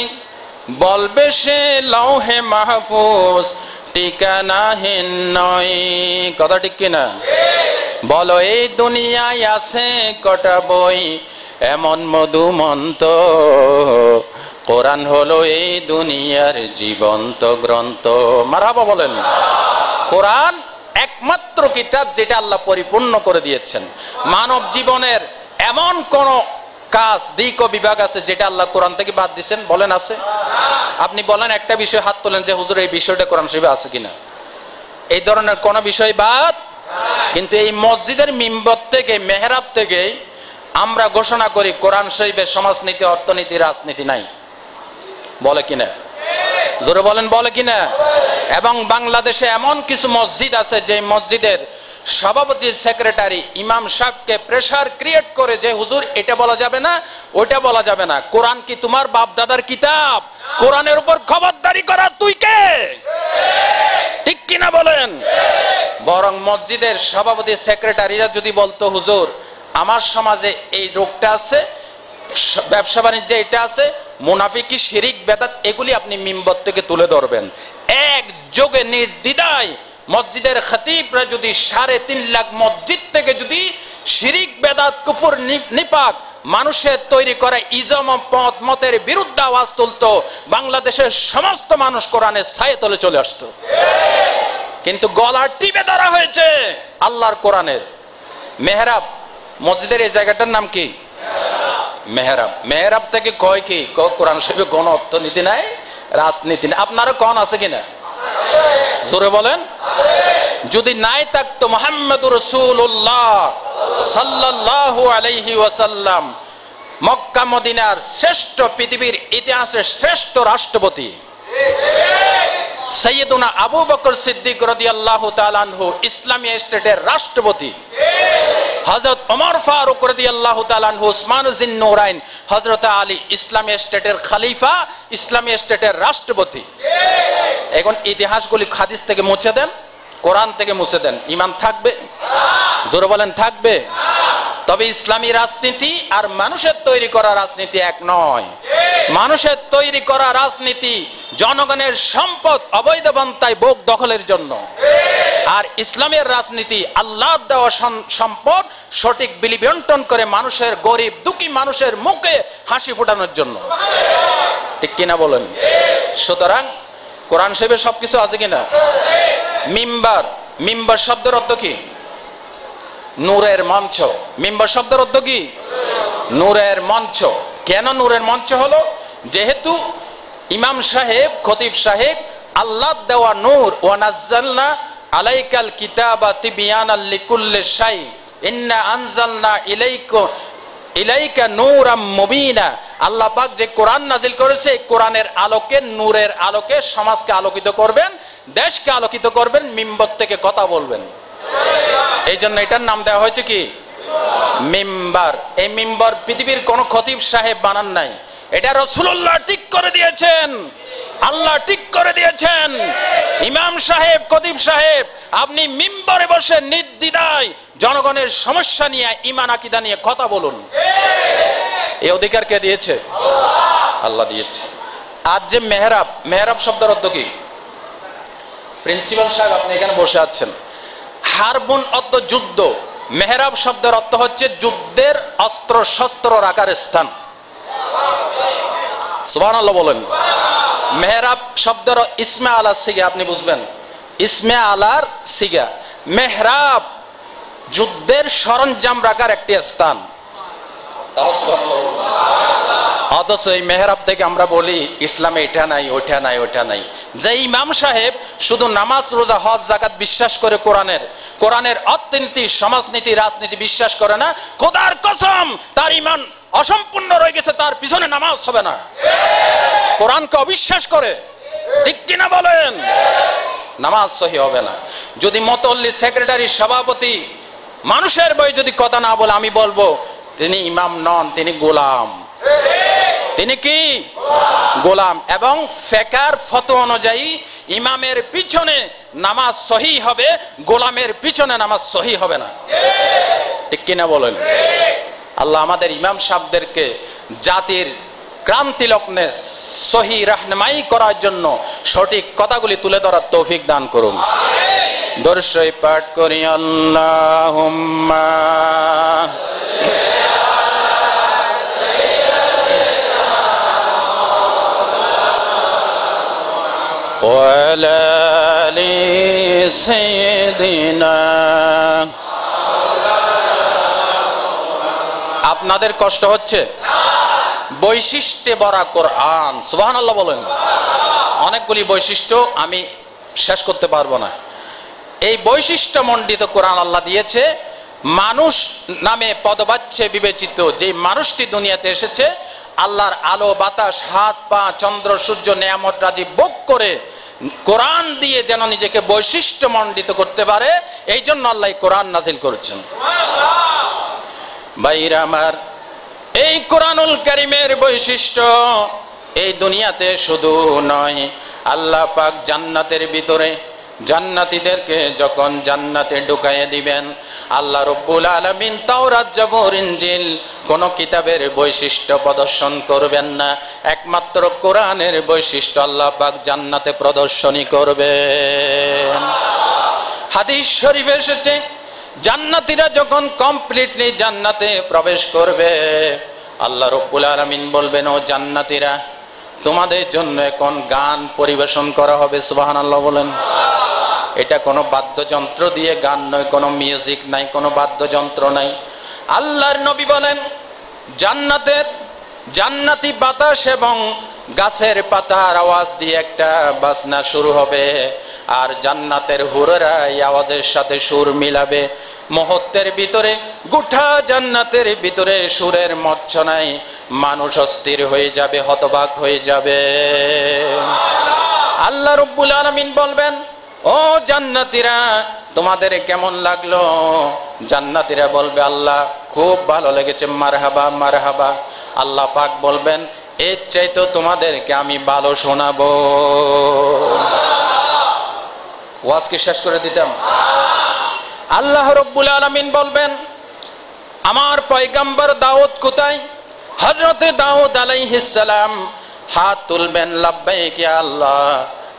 B: বলবে সে লৌহে মাহফুজ ঠিকানাহীন নয়। কথা ঠিক কিনা? বলো এই দুনিয়ায় আছে কটা বই এমন মধুমন্ত, কোরআন হলো এই দুনিয়ার জীবন্ত গ্রন্থ। মারহাবা বলেন। কোরআন একমাত্র কিতাব যেটা আল্লাহ পরিপূর্ণ করে দিয়েছেন। মানব জীবনের এমন কোন কাজ দিক ও বিভাগ আছে যেটা আল্লাহ কোরআন থেকে বাদ দিয়েছেন? বলেন আছে? আপনি বলেন একটা বিষয় হাত তোলেন যে হুজুর এই বিষয়টা কোরআন শরীফে আছে কিনা। এই ধরনের কোন বিষয় বাদ। কিন্তু এই মসজিদের মিম্বর থেকে, মেহরাব থেকে আমরা ঘোষণা করি কোরআন শরীফে সমাজনীতি, অর্থনীতি, রাজনীতি নাই। বলে কিনা? জোরে বলেন, বলে কিনা? এবং বাংলাদেশে এমন কিছু মসজিদ আছে যে মসজিদের সভাপতি, সেক্রেটারি, ইমাম সাহেবকে প্রেসার ক্রিয়েট করে যে হুজুর এটা বলা যাবে না, ওইটা বলা যাবে না। কোরআন কি তোমার বাপ দাদার কিতাব? কোরআনের উপর খবরদারি করা তুই কে? ঠিক কিনা বলেন? বরং মসজিদের সভাপতি, সেক্রেটারিরা যদি বলতো হুজুর আমার সমাজে এই রোগটা আছে, ব্যবসা বাণিজ্যে এটা আছে, মুনাফিকি, শিরিক, বেদাত, এগুলি আপনি মিম্বর থেকে তুলে ধরবেন। এক যোগে নির্দ্বিধায় মসজিদের খতিবরা যদি 3.5 লাখ মসজিদ থেকে যদি শিরিক, বেদাত, কুফর, নিপাক, মানুষের তৈরি করা ইজম পথ মতের বিরুদ্ধে আওয়াজ তুলতো, বাংলাদেশের সমস্ত মানুষ কোরআনের ছায়া তলে চলে আসতো। কিন্তু গলা টিপে ধরা হয়েছে আল্লাহর কোরআনের। মেহরাব মসজিদের এই জায়গাটার নাম কি? মেহরাব। মেহরাব থেকে কয় কি? কোরআন শরীফে কোন অর্থনীতি নাই, রাজনীতি নাই। আপনারা কোন আছে কিনা? জোরে বলেন। যদি নাই থাকতো মুহাম্মদুর রাসূলুল্লাহ সাল্লাল্লাহু আলাইহি ওয়াসাল্লাম মক্কা মদিনার শ্রেষ্ঠ, পৃথিবীর ইতিহাসের শ্রেষ্ঠ রাষ্ট্রপতি সৈয়দুনা আবু বকর সিদ্দিক রাদিয়াল্লাহু তাআলা আনহু ইসলামী স্টেটের রাষ্ট্রপতি, হযরত ওমর ফারুক রাদিয়াল্লাহু তাআলা আনহু উসমানুজ্জিন নূরাইন, হযরত আলী ইসলামী স্টেটের খলিফা, ইসলামী স্টেটের রাষ্ট্রপতি। এখন ইতিহাসগুলি হাদিস থেকে মুছে দেন, কোরআন থেকে মুছে দেন, ঈমান থাকবে? জোরে বলেন, থাকবে? তবে ইসলামী রাজনীতি আর মানুষের তৈরি করা রাজনীতি এক নয়। মানুষের তৈরি করা রাজনীতি জনগণের সম্পদ অবৈধ বান্তায় ভোগ দখলের জন্য, আর ইসলামের রাজনীতি আল্লাহর দেওয়া সম্পদ সঠিক বিলি বন্টন করে মানুষের, গরিব দুঃখী মানুষের মুখে হাসি ফোটানোর জন্য। ঠিক কিনা বলেন? সুতরাং কোরআন শরীফে সবকিছু আছে কিনা? মিম্বার, মিম্বার শব্দের অর্থ কি? নূরের মঞ্চ। মিম্বার শব্দের অর্থ কি? নূরের মঞ্চ। কেন নূরের মঞ্চ হলো? যেহেতু ইমাম সাহেব, খতিব সাহেব আল্লাহ দেওয়া নূর, ওয়া নাযালনা আলাইকাল কিতাবা তিবয়ানাল লিকুল্লি শাই ইন্না আনজালনা ইলাইকা নূরাম মুবিনা। আল্লাহ পাক যে কোরআন নাজিল করেছে, কোরআনের আলোকে, নূরের আলোকে সমাজকে আলোকিত করবেন, দেশকে আলোকিত করবেন, মিম্বর থেকে কথা বলবেন। এই জন্য এটার নাম দেওয়া হয়েছে কি? মিম্বার। এই মিম্বর পৃথিবীর কোন খতিব সাহেব বানান নাই, এটা রাসূলুল্লাহ ঠিক করে দিয়েছেন, আল্লাহ ঠিক করে দিয়েছেন। ইমাম সাহেব, খতিব সাহেব, আপনি মিম্বরে বসে নির্দ্বিধায় জনগণের সমস্যা নিয়ে, ঈমান আকীদা নিয়ে কথা বলুন। এই অধিকার কে দিয়েছে? আল্লাহ দিয়েছে। আজ যে মেহরাব, মেহরাব শব্দের অর্থ কি? প্রিন্সিপাল সাহেব আপনি এখানে বসে আছেন। হারবুন অর্থ যুদ্ধ, মেহরাব শব্দের অর্থ হচ্ছে যুদ্ধের অস্ত্র শস্ত্র রাখার স্থান। সুবহানাল্লাহ বলেন। মেহরাব শব্দের ইসমে আলার সিগা, আপনি বুঝবেন, ইসমে আলার সিগা। মেহরাব যুদ্ধের সরঞ্জাম রাখার একটি স্থান। অথচ এই মেহরাব থেকে আমরা বলি ইসলামে এটা নাই, ওইটা নাই, ওইটা নাই। যে ইমাম সাহেব শুধু নামাজ, রোজা, হজ, যাকাত বিশ্বাস করে, কোরআনের অর্থনীতি, সমাজনীতি, রাজনীতি বিশ্বাস করে না, খোদার কসম তার ঈমান অসম্পূর্ণ রয়ে গেছে, তার পিছনে নামাজ হবে না। কোরআনকে অবিশ্বাস করে, ঠিক কিনা বলেন? নামাজ সহি হবে না। যদি মতল্লি, সেক্রেটারি, সভাপতি মানুষের বই যদি কথা না বলে, আমি বলবো তিনি ইমাম নন, তিনি গোলাম। তিনি কি? গোলাম। এবং ফিকহের ফতোয়া অনুযায়ী ইমামের পিছনে নামাজ সহি হবে, গোলামের পিছনে নামাজ সহি হবে না। ঠিক কিনা বলেন? আল্লাহ আমাদের ইমাম সাহেবদেরকে জাতির ক্রান্তি লগ্নে সহি রাহনুমাই করার জন্য সঠিক কথাগুলি তুলে ধরার তৌফিক দান করুন। দরুদ শরীফ পাঠ করি। আল্লাহুম্মা ওয়ালা আলি সাইয়্যিদিনা। আপনাদের কষ্ট হচ্ছে? বৈশিষ্ট্যে ভরা কোরআন, সুবহানাল্লাহ বলেন। অনেকগুলি বৈশিষ্ট্য আমি শেষ করতে পারবো না। এই বৈশিষ্ট্য মণ্ডিত কোরআন আল্লাহ দিয়েছে। মানুষ নামে পদবাচ্যে বিবেচিত যে মানুষটি দুনিয়াতে এসেছে, আল্লাহর আলো, বাতাস, হাত পা, চন্দ্র সূর্য, নেয়ামত রাজি ভোগ করে কোরআন দিয়ে যেন নিজেকে বৈশিষ্ট্য মণ্ডিত করতে পারে, এই জন্য আল্লাহ কোরআন নাজিল করেছেন। ভাইরা আমার, এই কোরআনুল কারীমের বৈশিষ্ট্য এই দুনিয়াতে শুধু নয়, আল্লাহ পাক জান্নাতের ভিতরে জান্নাতীদেরকে যখন জান্নাতে ঢুকাইয়ে দিবেন, আল্লাহ রব্বুল আলামিন তাওরাত, জবুর, ইনজিল কোন কিতাবের বৈশিষ্ট্য প্রদর্শন করবেন না, একমাত্র কোরআনের বৈশিষ্ট্য আল্লাহ পাক জান্নাতে প্রদর্শনী করবেন। হাদিস শরীফে এসেছে, জান্নাতীরা যখন কমপ্লিটলি জান্নাতে প্রবেশ করবে, আল্লাহ রব্বুল আলামিন বলবেন, ও জান্নাতীরা, তোমাদের জন্য এখন গান পরিবেশন করা হবে। সুবহানাল্লাহ বলেন। এটা কোনো বাদ্যযন্ত্র দিয়ে গান নয়, কোনো মিউজিক নাই, কোনো বাদ্যযন্ত্র নাই। আল্লাহর নবী বলেন, জান্নাতি বাতাস এবং গাছের পাতার আওয়াজ দিয়ে একটা বাজনা শুরু হবে, আর জান্নাতের হুরেরা এই আওয়াজের সাথে সুর মিলাবে। মুহূর্তের ভিতরে গোটা জান্নাতের ভিতরে সুরের মচ্ছনায় মানুষ অস্থির হয়ে যাবে, হতবাক হয়ে যাবে। আল্লাহ রব্বুল আলামিন বলবেন, ও জান্নাতীরা, তোমাদের কেমন লাগলো? জান্নাতীরা বলবে, আল্লাহ খুব ভালো লেগেছে, মারহাবা মারহাবা। আল্লাহ পাক বলবেন, এর চাইতে তোমাদেরকে আমি ভালো শোনাবো। ওয়াজ কি শেষ করে দিতাম? আল্লাহ রব্বুল আলামিন বলবেন, আমার পয়গম্বর দাউদ কোথায়? হযরতে দাউদ আলাইহিস সালাম হাত তুলবেন, লাব্বাইক ইয়া আল্লাহ,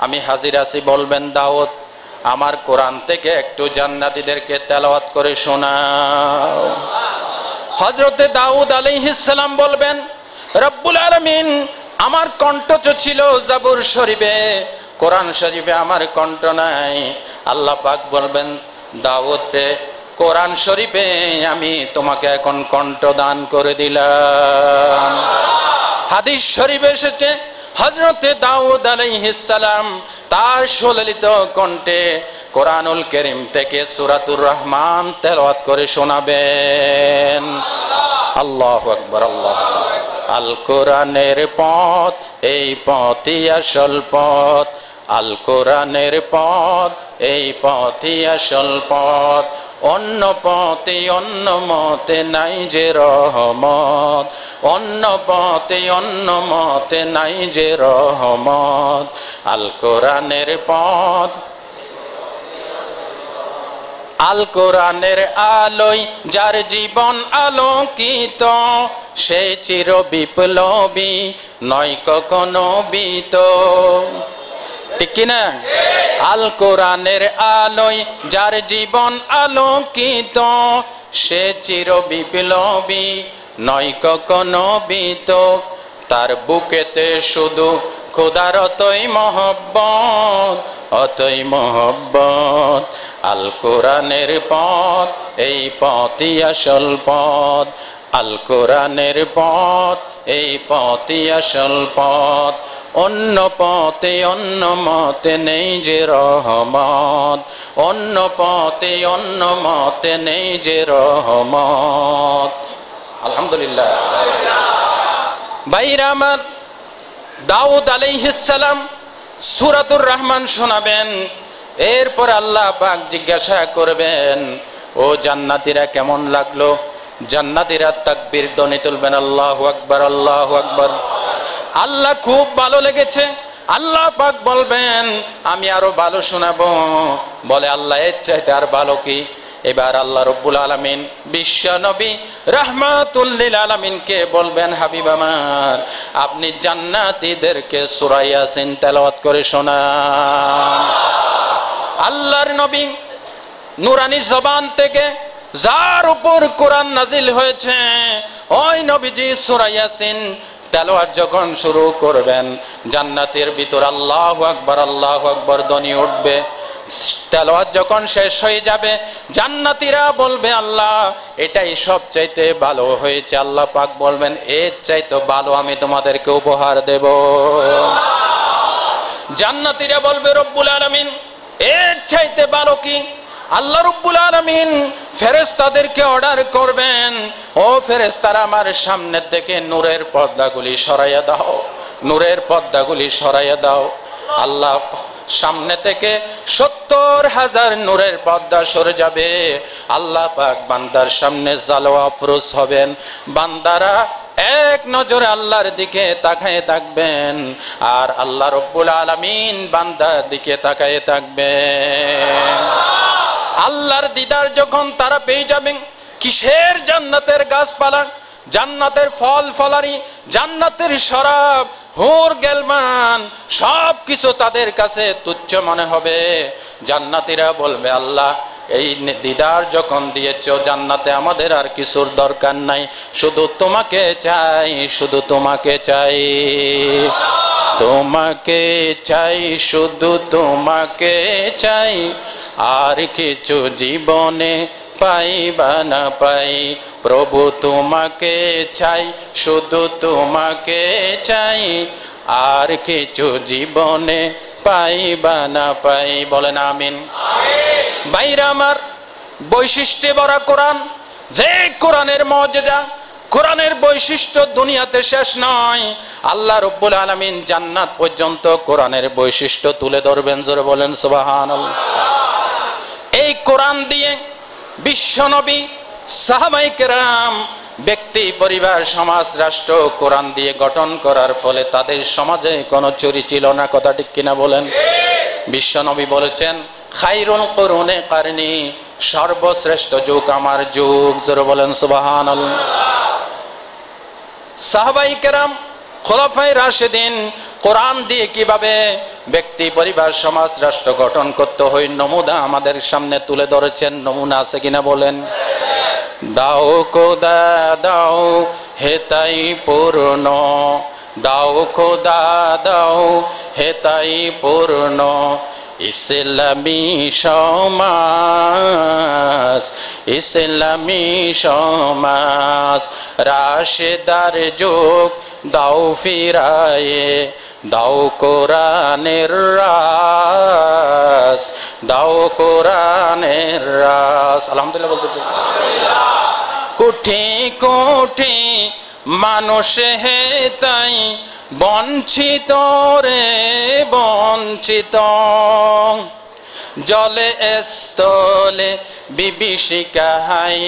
B: আমি হাজির আছি। বলবেন, দাউদ, আমার কোরআন থেকে একটু জান্নাতীদেরকে তেলাওয়াত করে শোনাও। হযরতে দাউদ আলাইহিস সালাম বলবেন, রব্বুল আলামিন, আমার কণ্ঠ তো ছিল জাবুর শরীফে, কোরআন শরীফে আমার কণ্ঠ নাই। আল্লাহ পাক বলবেন, দাউদ রে, কোরআন শরীফে আমি তোমাকে এখন কণ্ঠ দান করে দিলাম। হাদিস শরীফে এসেছে, হযরতে দাউদ আলাইহিস সালাম তার সুললিত কণ্ঠে কোরআনুল কারীম থেকে সূরাতুর রহমান তেলাওয়াত করে শোনাবেন। আল্লাহু আকবার, আল্লাহ। আল কোরআনের পথ, এই পথই আসল পথ। আল কোরআনের পথ, এই পথই আসল পথ। অন্য পথে অন্য মতে নাই যে রহমত, অন্য পথে অন্য মতে নাই যে রহমত। আল কোরআনের পথ, আল কোরআনের আলোয় যার জীবন আলোকিত, সে চির বিপ্লবী, নয় কখনো ভীত। ঠিক কিনা? আল কোরআনের আলোয় যার জীবন আলোকিত, সে চির বিপ্লবী, নয় কখনো ভীত। তার বুকেতে শুধু খোদার অতই মহব্বত, অতই মহব্বত। আল কোরআনের পথ, এই পথই আসল পথ। আল কোরআনের পথ, এই পথই আসল পথ। অন্য পথে অন্য মতে নেই যে রহমত, অন্য পথে অন্য মতে নেই যে রহমত। আলহামদুলিল্লাহ। ভাইরা আমার, দাউদ আলাইহিস সালাম সূরাতুর রহমান শোনাবেন, এরপর আল্লাহ পাক জিজ্ঞাসা করবেন, ও জান্নাতীরা কেমন লাগলো? জান্নাতীরা তাকবীর ধ্বনি তুলবেন, আল্লাহু আকবার, আল্লাহু আকবার। আল্লাহ খুব ভালো লেগেছে। আল্লাহ পাক বলবেন, আমি আরো ভালো শোনাবো। বলে, আল্লাহ এর চাইতে আর ভালো কি? এবার আল্লাহ রব্বুল আলামিন বিশ্ব নবী রাহমাতুল লিল আলামিনকে বলবেন, হাবিব আমার, আপনি জান্নাতীদেরকে সূরা ইয়াসিন তেলাওয়াত করে শোনান। আল্লাহর নবী নুরানি জবান থেকে যার উপর কোরআন নাজিল হয়েছে, ওই নবীজি সূরা ইয়াসিন তেলাওয়াত যখন শুরু করবেন, জান্নাতের ভিতর আল্লাহু আকবার, আল্লাহু আকবার ধ্বনি উঠবে। তেলাওয়াত যখন শেষ হয়ে যাবে, জান্নাতীরা বলবে, আল্লাহ এটাই সবচাইতে ভালো হয়েছে। আল্লাহ পাক বলবেন, এর চাইতে ভালো আমি তোমাদেরকে উপহার দেব। জান্নাতীরা বলবে, রব্বুল আলামিন এর চাইতে ভালো কি? আল্লাহ রব্বুল আলামিন ফেরেশতাদেরকে অর্ডার করবেন, ও ফেরেশতারা আমার সামনে থেকে নূরের পর্দাগুলি সরাইয়া দাও, নূরের পর্দাগুলি সরাইয়া দাও। আল্লাহ সামনে থেকে 70,000 নূরের পর্দা সরে যাবে। আল্লাহ পাক বান্দার সামনে জালওয়া আফরোজ হবেন। বান্দারা এক নজরে আল্লাহর দিকে তাকায় থাকবেন, আর আল্লাহ রব্বুল আলামিন বান্দার দিকে তাকায় থাকবেন। আল্লাহর দিদার যখন তারা পেয়ে যাবেন, কিসের জান্নাতের গাছপালা, জান্নাতের ফল ফলারি, জান্নাতের শরাব, হুর গেলমান, সব কিছু তাদের কাছে তুচ্ছ মনে হবে। জান্নাতীরা বলবে, আল্লাহ এই দিদার যখন দিয়েছো জান্নাতে, আমাদের আর কিছুর দরকার নাই, শুধু তোমাকে চাই, শুধু তোমাকে চাই, তোমাকে চাই, শুধু তোমাকে চাই, আর কিছু জীবনে পাইবা না পাই। প্রভু তোমাকে চাই, শুধু তোমাকে চাই, আর কিছু জীবনে পাইবা না পাই। বলেন আমিন। ভাইরা আমার, বৈশিষ্ট্যে ভরা কোরআন, যে কোরআনের মুজিজা, কোরআনের বৈশিষ্ট্য দুনিয়াতে শেষ নয়। আল্লাহ রব্বুল আলামিন জান্নাত পর্যন্ত কোরআনের বৈশিষ্ট্য তুলে ধরবেন। জোরে বলেন সুবহানাল্লাহ। এই কোরআন দিয়ে বিশ্বনবী, সাহাবায়ে কেরাম, ব্যক্তি, পরিবার, সমাজ, রাষ্ট্র কোরআন দিয়ে গঠন করার ফলে তাদের সমাজে কোনো চুরি ছিল না। কথা ঠিক কিনা বলেন? বিশ্বনবী বলেছেন, খায়রুল কুরুনে কারনি, সর্বশ্রেষ্ঠ যুগ আমার যুগ। জোরে বলেন সুবহানাল্লাহ। সাহাবায়ে কেরাম, খোলাফায়ে রাশিদিন কোরআন দিয়ে কিভাবে ব্যক্তি, পরিবার, সমাজ, রাষ্ট্র গঠন করতে হয় নমুনা আমাদের সামনে তুলে ধরেছেন। নমুনা আছে কিনা বলেন? দাও খোদা দাও হেতাই পূর্ণ, দাও খোদা দাও হেতাই পূর্ণ, ইসলামী সমাজ, ইসলামী সমাজ, রাশেদার যুগ দাও ফিরায়ে, দাও কোরআনের রাস, দাও কোরআনের রাস। আলহামদুলিল্লাহ বলতে চাই। কোটি কোটি মানুষ হে তাই বঞ্চিত রে বঞ্চিত, জলে স্থলে বিভীষিকাহাই,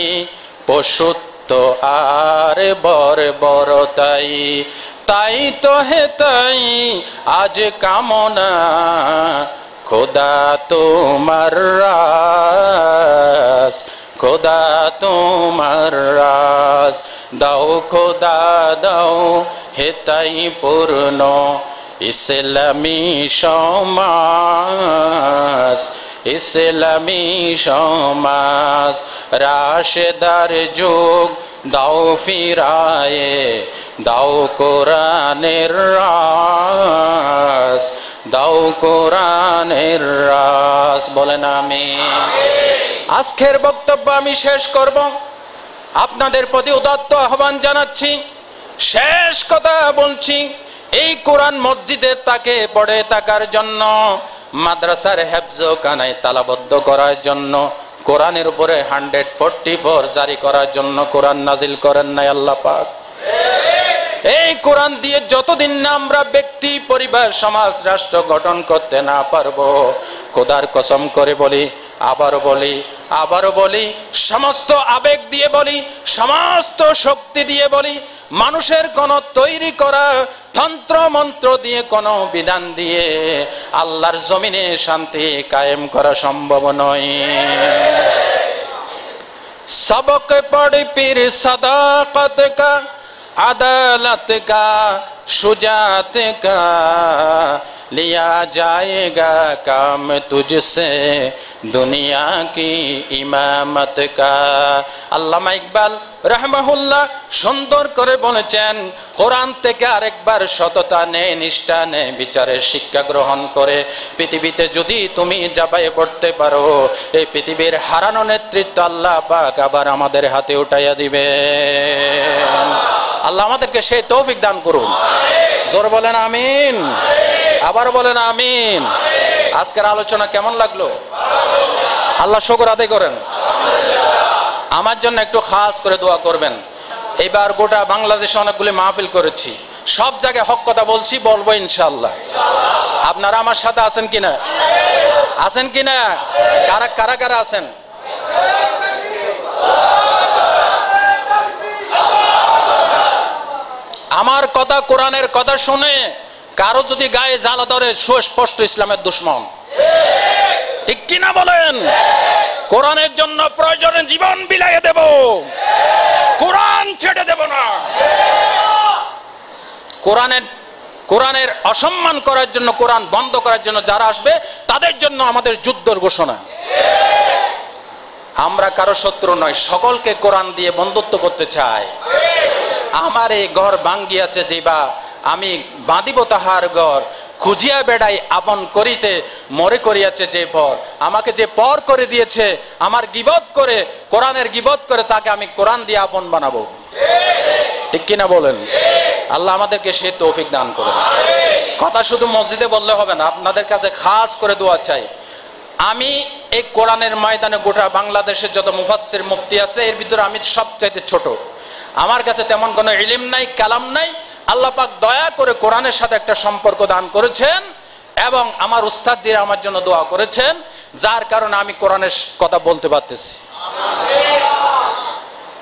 B: পশুত্ব আর বর্বরতাই, তাই তো হে তাই আজ কামনা, খোদা তোমার রাস, খোদা তোমার রাস, দাও খোদা দাও হেতাই পূর্ণ, ইসলামী সমাজ, ইসলামী সমাজ, রাশেদার যুগ দাও ফিরায়ে, দাও কোরআনের রাস, দাও কোরআনের রাস। বলেন আমিন। আজকের বক্তব্য আমি শেষ করব। আপনাদের প্রতি উদাত্ত আহ্বান জানাচ্ছি, শেষ কথা বলছি, এই কোরআন মসজিদের তাকে পড়ে থাকার জন্য, মাদ্রাসার হেফজ খানায় তালাবদ্ধ করার জন্য, কোরআনের উপরে 144 জারি করার জন্য কোরআন নাজিল করেন নাই আল্লাহ পাক। এই কোরআন দিয়ে যতদিন না আমরা ব্যক্তি, পরিবার, সমাজ, রাষ্ট্র গঠন করতে না পারবো, খোদার কসম করে বলি, আবারও বলি, সমস্ত আবেগ দিয়ে বলি, সমস্ত শক্তি দিয়ে বলি, মানুষের কোন তৈরি করা তন্ত্র মন্ত্র দিয়ে, কোন বিধান দিয়ে আল্লাহর জমিনে শান্তি কায়েম করা সম্ভব নয়। सबक पढ़ पीर सदाकत का, अदालत का, शुजात का, लिया जाएगा काम तुझसे दुनिया की इमामत का। আল্লামা ইকবাল রাহমাহুল্লাহ সুন্দর করে বলেছেন, কোরআন থেকে আরেকবার সততা নে, নিষ্ঠা নে, বিচারের শিক্ষা গ্রহণ করে পৃথিবীতে যদি তুমি জাবায়ে পড়তে পারো, এই পৃথিবীর হারানো নেতৃত্ব আল্লাহ পাক আবার আমাদের হাতে উঠাইয়া দিবে। আল্লাহ আমাদেরকে সেই তৌফিক দান করুন। জোর বলেন আমিন, আবার বলেন আমিন। আজকের আলোচনা কেমন লাগলো? আল্লাহ শুকর আদায় করেন। আমার জন্য একটু খাস করে দোয়া করবেন। এবার গোটা বাংলাদেশে অনেকগুলি মাহফিল করেছি, সব জায়গায় হক কথা বলছি, বলবো ইনশাআল্লাহ। আপনারা আমার সাথে আছেন কিনা? আছেন কিনা? কারা কারা আছেন? আমার কথা, কোরআনের কথা শুনে কারো যদি গায়ে জ্বালা ধরে, সুস্পষ্ট ইসলামের দুশমন। ঠিক কিনা বলেন? কোরআনের জন্য প্রয়োজনে জীবন বিলাইয়ে দেব, কোরআন ছেড়ে দেব না। কোরআনের অসম্মান করার জন্য, কোরআন বন্ধ করার জন্য যারা আসবে তাদের জন্য আমাদের যুদ্ধের ঘোষণা। আমরা কারো শত্রু নয়, সকলকে কোরআন দিয়ে বন্ধুত্ব করতে চাই। আমার এই ঘর ভাঙ্গিয়াছে যেবা, আমি বাঁধিব তাহার ঘর, খুঁজিয়া বেড়াই আপন করিতে মরে করিয়াছে যে পর। আমাকে যে পর করে দিয়েছে, আমার গীবত করে, কোরআনের গীবত করে, তাকে আমি কোরআন দিয়ে আপন বানাবো। ঠিক কিনা বলেন? আল্লাহ আমাদেরকে সেই তৌফিক দান করেন। কথা শুধু মসজিদে বললে হবে না, আপনাদের কাছে খাস করে দোয়া চাই। আমি এই কোরআনের ময়দানে গোটা বাংলাদেশের যত মুফাসসির মুফতি আছে, এর ভিতরে আমি সবচাইতে ছোট। আমার কাছে তেমন কোনো ইলম নাই, কালাম নাই। আল্লাহ পাক দয়া করে কোরআনের সাথে একটা সম্পর্ক দান করেছেন, এবং আমার উস্তাদজিরা আমার জন্য দোয়া করেছেন, যার কারণে আমি কোরআনের কথা বলতে পারতেছি।